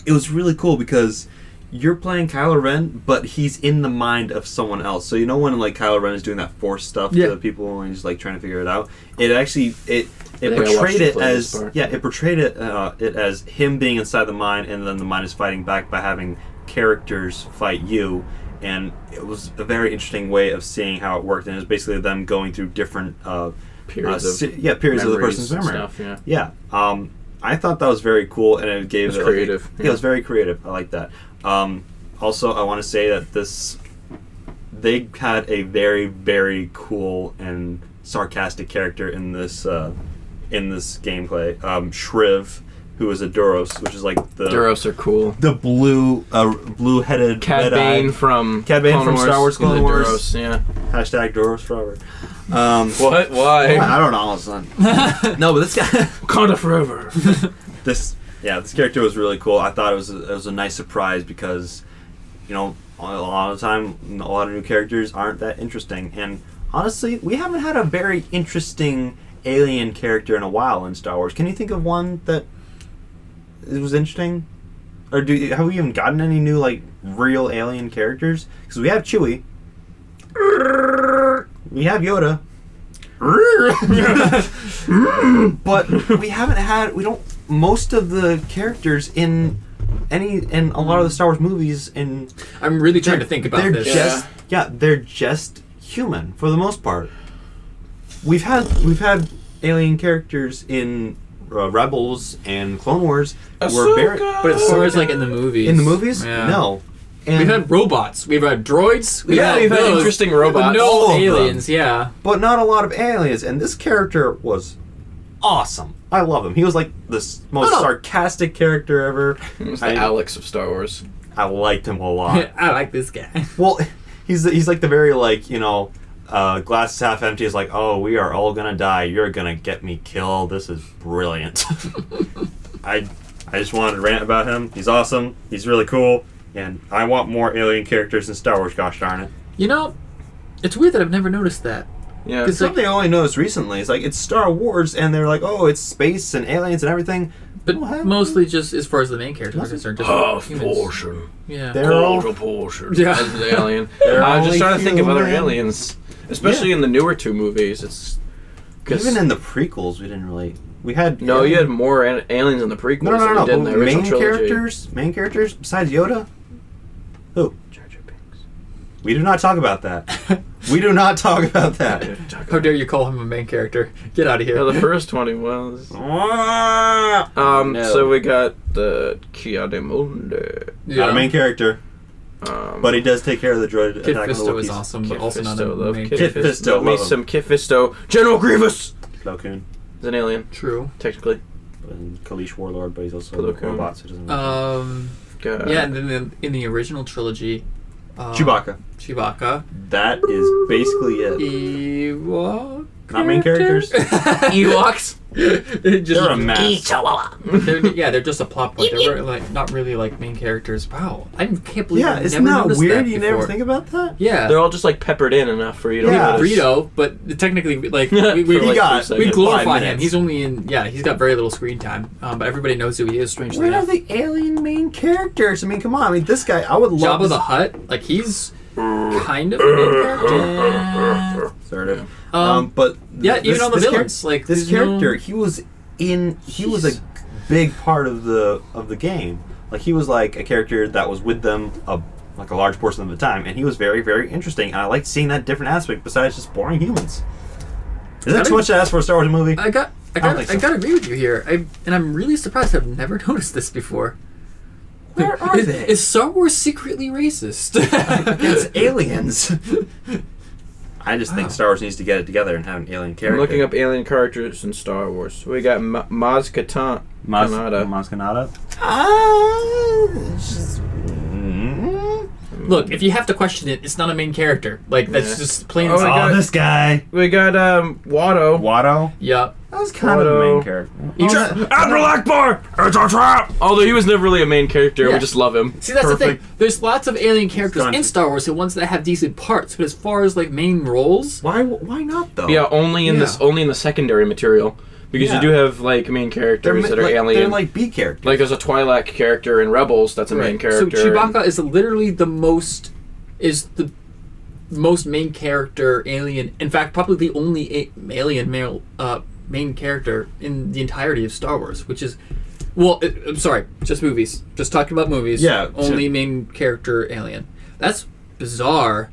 [SPEAKER 2] was really cool because you're playing Kylo Ren, but he's in the mind of someone else. So you know when like Kylo Ren is doing that Force stuff to people and he's like trying to figure it out. It actually it portrayed it as it portrayed it as him being inside the mind, and then the mind is fighting back by having characters fight you. And it was a very interesting way of seeing how it worked. And it was basically them going through different periods of the person's memory.
[SPEAKER 3] Stuff,
[SPEAKER 2] I thought that was very cool, and it gave it
[SPEAKER 3] creative.
[SPEAKER 2] It was very creative. I like that. Also, I want to say that they had a very, very cool and sarcastic character in this gameplay. Shriv, who is a Duros, which is like the
[SPEAKER 3] Duros are cool.
[SPEAKER 2] The blue-headed
[SPEAKER 3] Cad Bane from
[SPEAKER 2] Star Wars Clone Wars.
[SPEAKER 3] Duros, yeah.
[SPEAKER 2] Hashtag Duros forever.
[SPEAKER 3] What? Why?
[SPEAKER 2] I don't know, all of a sudden. No, but this guy.
[SPEAKER 3] Wakanda forever.
[SPEAKER 2] This character was really cool. I thought it was a nice surprise because, a lot of the time, a lot of new characters aren't that interesting. And honestly, we haven't had a very interesting alien character in a while in Star Wars. Can you think of one that was interesting? Or have we even gotten any new, like, real alien characters? Because we have Chewie. We have Yoda. But most of the characters in a lot of the Star Wars movies,
[SPEAKER 1] I'm really trying to think about this.
[SPEAKER 2] They're just human for the most part. We've had alien characters in Rebels and Clone Wars.
[SPEAKER 1] But as far as like in the movies.
[SPEAKER 2] In the movies? No. And
[SPEAKER 1] we've had robots. We've had droids.
[SPEAKER 3] We've had interesting robots.
[SPEAKER 1] No aliens,
[SPEAKER 2] But not a lot of aliens. And this character was awesome. I love him. He was like the most sarcastic character ever.
[SPEAKER 3] He was the Alex of Star Wars.
[SPEAKER 2] I liked him a lot.
[SPEAKER 1] I like this guy.
[SPEAKER 2] Well, he's like the very like, glass is half empty. Is like, oh, we are all gonna die. You're gonna get me killed. This is brilliant. I just wanted to rant about him. He's awesome. He's really cool. And I want more alien characters in Star Wars, gosh darn it.
[SPEAKER 1] It's weird that I've never noticed that.
[SPEAKER 3] Yeah.
[SPEAKER 2] It's something I only noticed recently. It's like, it's Star Wars, and they're like, oh, it's space and aliens and everything.
[SPEAKER 1] But mostly just as far as the main characters are concerned.
[SPEAKER 3] Half portion.
[SPEAKER 1] Yeah.
[SPEAKER 3] Quarter portion.
[SPEAKER 1] Yeah.
[SPEAKER 3] As the alien. I was just trying to think of other aliens. Especially in the newer two movies.
[SPEAKER 2] Even in the prequels, we didn't really... We had...
[SPEAKER 3] No, you had more aliens in the prequels than you did in the original trilogy.
[SPEAKER 2] Main characters besides Yoda? Who? Jar Jar Binks. We do not talk about that. We do not talk about that.
[SPEAKER 1] How dare you call him a main character? Get out of here.
[SPEAKER 3] Yeah, the first one he was.
[SPEAKER 2] No.
[SPEAKER 3] So we got the Kia de Monde.
[SPEAKER 2] Not a main character. But he does take care of the droid
[SPEAKER 1] Kit
[SPEAKER 2] attack on the
[SPEAKER 1] Fisto is
[SPEAKER 2] Wookiees.
[SPEAKER 1] awesome,
[SPEAKER 3] Kit
[SPEAKER 1] but also not a
[SPEAKER 3] Fisto,
[SPEAKER 1] main
[SPEAKER 3] Kit
[SPEAKER 1] character.
[SPEAKER 2] Fisto,
[SPEAKER 3] Love me some Kit Fisto. General Grievous!
[SPEAKER 2] Plo Koon.
[SPEAKER 3] Is an alien,
[SPEAKER 1] True.
[SPEAKER 3] technically.
[SPEAKER 2] And Kalish Warlord, but he's also
[SPEAKER 3] Plo
[SPEAKER 2] a
[SPEAKER 3] Koon.
[SPEAKER 2] robot, so he doesn't
[SPEAKER 1] Yeah, and then in the original trilogy... Chewbacca.
[SPEAKER 2] That is basically it.
[SPEAKER 1] Ewok.
[SPEAKER 2] Not main characters?
[SPEAKER 1] Ewoks.
[SPEAKER 2] They're a mess.
[SPEAKER 1] They're just a plot point. They're not really like main characters. Wow, I can't believe.
[SPEAKER 2] Yeah,
[SPEAKER 1] I
[SPEAKER 2] isn't
[SPEAKER 1] never
[SPEAKER 2] that
[SPEAKER 1] noticed
[SPEAKER 2] weird?
[SPEAKER 1] that
[SPEAKER 2] You
[SPEAKER 1] before.
[SPEAKER 2] never think about that?
[SPEAKER 1] Yeah,
[SPEAKER 3] They're all just like peppered in enough for you to
[SPEAKER 2] Yeah.
[SPEAKER 3] notice.
[SPEAKER 1] Greedo, but technically, like we
[SPEAKER 3] We
[SPEAKER 1] glorify
[SPEAKER 2] 5
[SPEAKER 1] him.
[SPEAKER 2] minutes.
[SPEAKER 1] He's only in. Yeah, he's got very little screen time. But everybody knows who he is. Strangely
[SPEAKER 2] Where are
[SPEAKER 1] enough,
[SPEAKER 2] the alien main characters? I mean, come on. I mean, this guy, I would love
[SPEAKER 1] Jabba the Hutt. Like he's kind of a main character.
[SPEAKER 2] Sort of.
[SPEAKER 1] But even on the villains, like
[SPEAKER 2] this character, he was a big part of the game. Like he was like a character that was with them like a large portion of the time, and he was very, very interesting. And I liked seeing that different aspect besides just boring humans. Is that too much to ask for a Star Wars movie?
[SPEAKER 1] I gotta agree with you here. And I'm really surprised I've never noticed this before.
[SPEAKER 2] Where are they?
[SPEAKER 1] Is Star Wars secretly racist?
[SPEAKER 2] Against aliens. I just think Star Wars needs to get it together and have an alien character.
[SPEAKER 3] I'm looking up alien characters in Star Wars. We got Maz Kanata.
[SPEAKER 2] Maz Kanata?
[SPEAKER 1] Look, if you have to question it, it's not a main character. Like that's just plain and simple.
[SPEAKER 2] This guy.
[SPEAKER 3] We got Watto.
[SPEAKER 2] Watto?
[SPEAKER 1] Yup.
[SPEAKER 2] That was kind of the
[SPEAKER 3] Auto.
[SPEAKER 2] main character.
[SPEAKER 3] Admiral Akbar! It's a trap! Although he was never really a main character,
[SPEAKER 1] Yeah.
[SPEAKER 3] we just love him.
[SPEAKER 1] See, that's the
[SPEAKER 2] Perfect.
[SPEAKER 1] thing. There's lots of alien characters
[SPEAKER 2] Gone.
[SPEAKER 1] in Star Wars, the ones that have decent parts. But as far as like main roles,
[SPEAKER 2] Why not though?
[SPEAKER 3] Yeah, only in the secondary material. Because
[SPEAKER 2] Yeah.
[SPEAKER 3] you do have like main characters that are
[SPEAKER 2] like,
[SPEAKER 3] alien.
[SPEAKER 2] They're like B characters.
[SPEAKER 3] Like there's a Twi'lek character in Rebels that's a main character.
[SPEAKER 1] So Chewbacca is literally the most main character alien. In fact, probably the only alien male main character in the entirety of Star Wars, which is, well, I'm sorry, just movies. Just talking about movies.
[SPEAKER 2] Yeah,
[SPEAKER 1] only main character alien. That's bizarre.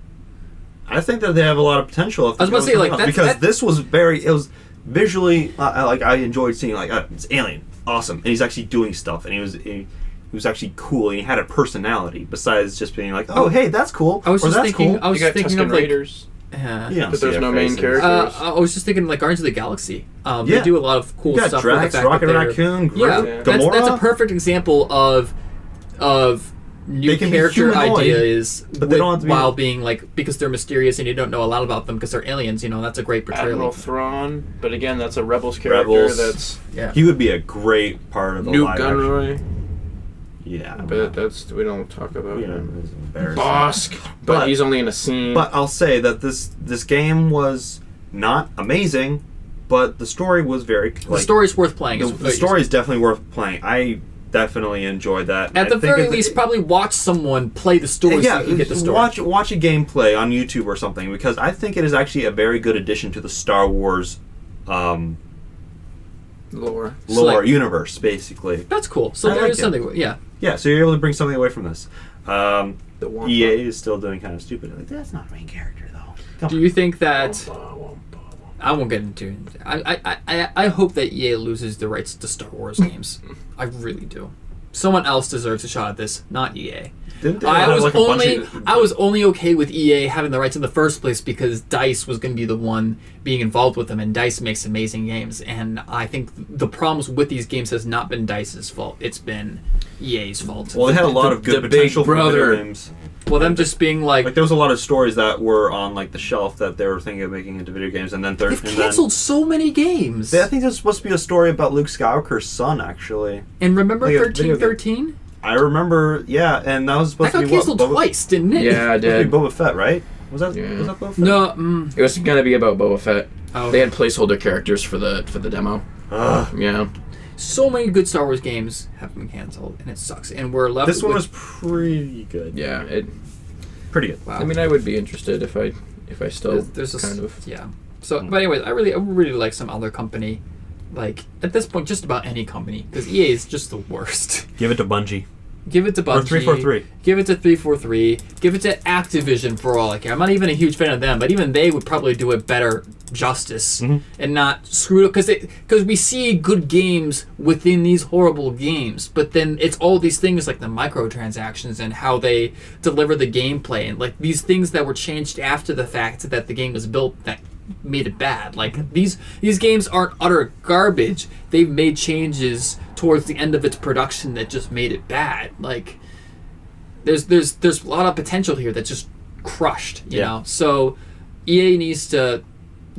[SPEAKER 2] I think that they have a lot of potential. If
[SPEAKER 1] I was about to say, like, that's-
[SPEAKER 2] because
[SPEAKER 1] that-
[SPEAKER 2] this was it was visually I enjoyed seeing it's alien, awesome, and he's actually doing stuff, and he was actually cool, and he had a personality besides just being like, oh hey, that's cool.
[SPEAKER 1] I was
[SPEAKER 2] or
[SPEAKER 1] just
[SPEAKER 2] that's
[SPEAKER 1] thinking.
[SPEAKER 2] cool.
[SPEAKER 1] I was
[SPEAKER 3] you got
[SPEAKER 1] thinking
[SPEAKER 3] Tusken
[SPEAKER 1] of like.
[SPEAKER 3] Raiders.
[SPEAKER 2] You don't
[SPEAKER 3] But
[SPEAKER 2] see
[SPEAKER 3] there's
[SPEAKER 2] their
[SPEAKER 3] no main
[SPEAKER 2] faces.
[SPEAKER 3] character.
[SPEAKER 1] I was just thinking like Guardians of the Galaxy.
[SPEAKER 2] Yeah.
[SPEAKER 1] They do a lot of cool
[SPEAKER 2] You got
[SPEAKER 1] stuff.
[SPEAKER 2] Drax,
[SPEAKER 1] with the fact
[SPEAKER 2] Rocket
[SPEAKER 1] that they're-
[SPEAKER 2] Raccoon, Groot,
[SPEAKER 1] Yeah,
[SPEAKER 2] Gamora.
[SPEAKER 1] that's a perfect example of new
[SPEAKER 2] They can be
[SPEAKER 1] character
[SPEAKER 2] humanoid,
[SPEAKER 1] ideas,
[SPEAKER 2] but they don't have to be-
[SPEAKER 1] while being like, because they're mysterious and you don't know a lot about them because they're aliens. You know, that's a great portrayal.
[SPEAKER 3] Admiral
[SPEAKER 1] of them.
[SPEAKER 3] Thrawn, but again, that's a Rebels character.
[SPEAKER 2] Rebels.
[SPEAKER 3] That's
[SPEAKER 1] Yeah.
[SPEAKER 2] He would be a great part of the
[SPEAKER 3] Nuke
[SPEAKER 2] live action.
[SPEAKER 3] Gunroy.
[SPEAKER 2] Yeah,
[SPEAKER 3] But that's we don't talk about
[SPEAKER 2] you know,
[SPEAKER 3] him.
[SPEAKER 2] it's embarrassing.
[SPEAKER 3] Bosk, but he's only in a scene.
[SPEAKER 2] But I'll say that this game was not amazing, but the story was very
[SPEAKER 1] The story's worth playing.
[SPEAKER 2] The story is definitely worth playing. I definitely enjoyed that.
[SPEAKER 1] At
[SPEAKER 2] I
[SPEAKER 1] the
[SPEAKER 2] think
[SPEAKER 1] very
[SPEAKER 2] that
[SPEAKER 1] least, probably watch someone play the story so you can get the story.
[SPEAKER 2] watch a gameplay on YouTube or something, because I think it is actually a very good addition to the Star Wars
[SPEAKER 3] lore.
[SPEAKER 1] So, like-
[SPEAKER 2] universe, basically.
[SPEAKER 1] That's cool. So
[SPEAKER 2] I
[SPEAKER 1] there
[SPEAKER 2] like
[SPEAKER 1] is
[SPEAKER 2] it.
[SPEAKER 1] something. Yeah.
[SPEAKER 2] Yeah, so you're able to bring something away from this.
[SPEAKER 3] The Wampa.
[SPEAKER 2] EA is still doing kind of stupid. Like, that's not a main character though. Come
[SPEAKER 1] Do
[SPEAKER 2] on.
[SPEAKER 1] you think that?
[SPEAKER 3] Wampa.
[SPEAKER 1] I won't get into it. I hope that EA loses the rights to Star Wars games. I really do. Someone else deserves a shot at this, not EA.
[SPEAKER 2] Didn't they
[SPEAKER 1] I
[SPEAKER 2] have,
[SPEAKER 1] was
[SPEAKER 2] like, a bunch
[SPEAKER 1] only
[SPEAKER 2] of-
[SPEAKER 1] I was only okay with EA having the rights in the first place because DICE was going to be the one being involved with them, and DICE makes amazing games. And I think the problems with these games has not been DICE's fault; it's been EA's fault.
[SPEAKER 2] Well, they had a lot of good
[SPEAKER 3] the big
[SPEAKER 2] potential for
[SPEAKER 3] brother.
[SPEAKER 2] video games.
[SPEAKER 1] Well, them just being like
[SPEAKER 2] Like there was a lot of stories that were on like the shelf that they were thinking of making into video games, and then
[SPEAKER 1] they've canceled so many games.
[SPEAKER 2] I think there's supposed to be a story about Luke Skywalker's son, actually.
[SPEAKER 1] And remember
[SPEAKER 2] like a video game.
[SPEAKER 1] 1313?
[SPEAKER 2] I remember, yeah, and that was
[SPEAKER 1] That
[SPEAKER 2] supposed to
[SPEAKER 1] got
[SPEAKER 2] be what?
[SPEAKER 1] canceled twice, didn't it?
[SPEAKER 3] Yeah, I
[SPEAKER 2] Supposed to
[SPEAKER 3] did.
[SPEAKER 2] be Boba Fett, right? Was that
[SPEAKER 3] Yeah.
[SPEAKER 2] Boba Fett?
[SPEAKER 1] No.
[SPEAKER 3] It was gonna be about Boba Fett.
[SPEAKER 1] Oh.
[SPEAKER 3] They had placeholder characters for the demo.
[SPEAKER 2] Ugh.
[SPEAKER 3] Yeah.
[SPEAKER 1] So many good Star Wars games have been canceled, and it sucks. And we're left.
[SPEAKER 2] This one
[SPEAKER 1] with,
[SPEAKER 2] was pretty good.
[SPEAKER 3] Yeah.
[SPEAKER 2] Pretty good.
[SPEAKER 1] Wow.
[SPEAKER 3] I mean, I would be interested if I still
[SPEAKER 1] there's
[SPEAKER 3] kind of.
[SPEAKER 1] yeah. So, but anyways, I would really like some other company, like at this point, just about any company, because EA is just the worst.
[SPEAKER 2] Give it to Bungie.
[SPEAKER 1] Give it to Bungie.
[SPEAKER 2] Or 343.
[SPEAKER 1] Give it to 343. Give it to Activision for all I care. I'm not even a huge fan of them, but even they would probably do it better justice and not screw it up, because we see good games within these horrible games, but then it's all these things like the microtransactions and how they deliver the gameplay and like these things that were changed after the fact that the game was built that made it bad. Like these games aren't utter garbage. They've made changes towards the end of its production that just made it bad. Like there's a lot of potential here that's just crushed, you know. So EA needs to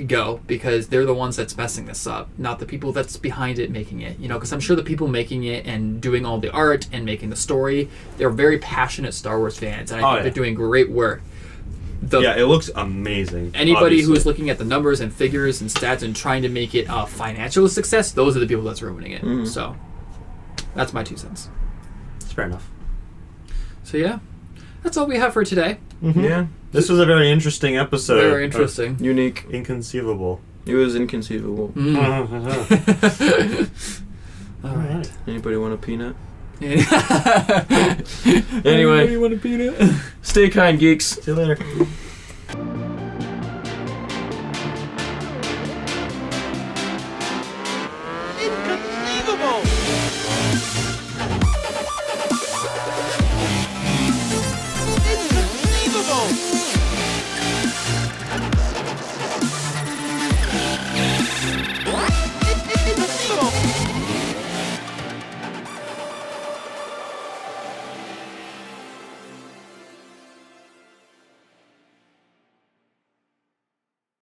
[SPEAKER 1] go, because they're the ones that's messing this up, not the people that's behind it making it, you know, because I'm sure the people making it and doing all the art and making the story, they're very passionate Star Wars fans, and I think they're doing great work.
[SPEAKER 2] It looks amazing.
[SPEAKER 1] Anybody
[SPEAKER 2] obviously.
[SPEAKER 1] who's looking at the numbers and figures and stats and trying to make it a financial success, those are the people that's ruining it. So that's my 2 cents.
[SPEAKER 2] It's fair enough.
[SPEAKER 1] So yeah, that's all we have for today.
[SPEAKER 3] Yeah.
[SPEAKER 2] This was a very interesting episode.
[SPEAKER 1] Very interesting.
[SPEAKER 3] Unique.
[SPEAKER 2] Inconceivable.
[SPEAKER 3] It was inconceivable.
[SPEAKER 1] All right.
[SPEAKER 3] Anybody want a peanut?
[SPEAKER 1] Anyway,
[SPEAKER 3] Anyway,
[SPEAKER 1] you want a peanut?
[SPEAKER 3] stay kind, geeks.
[SPEAKER 2] See you later.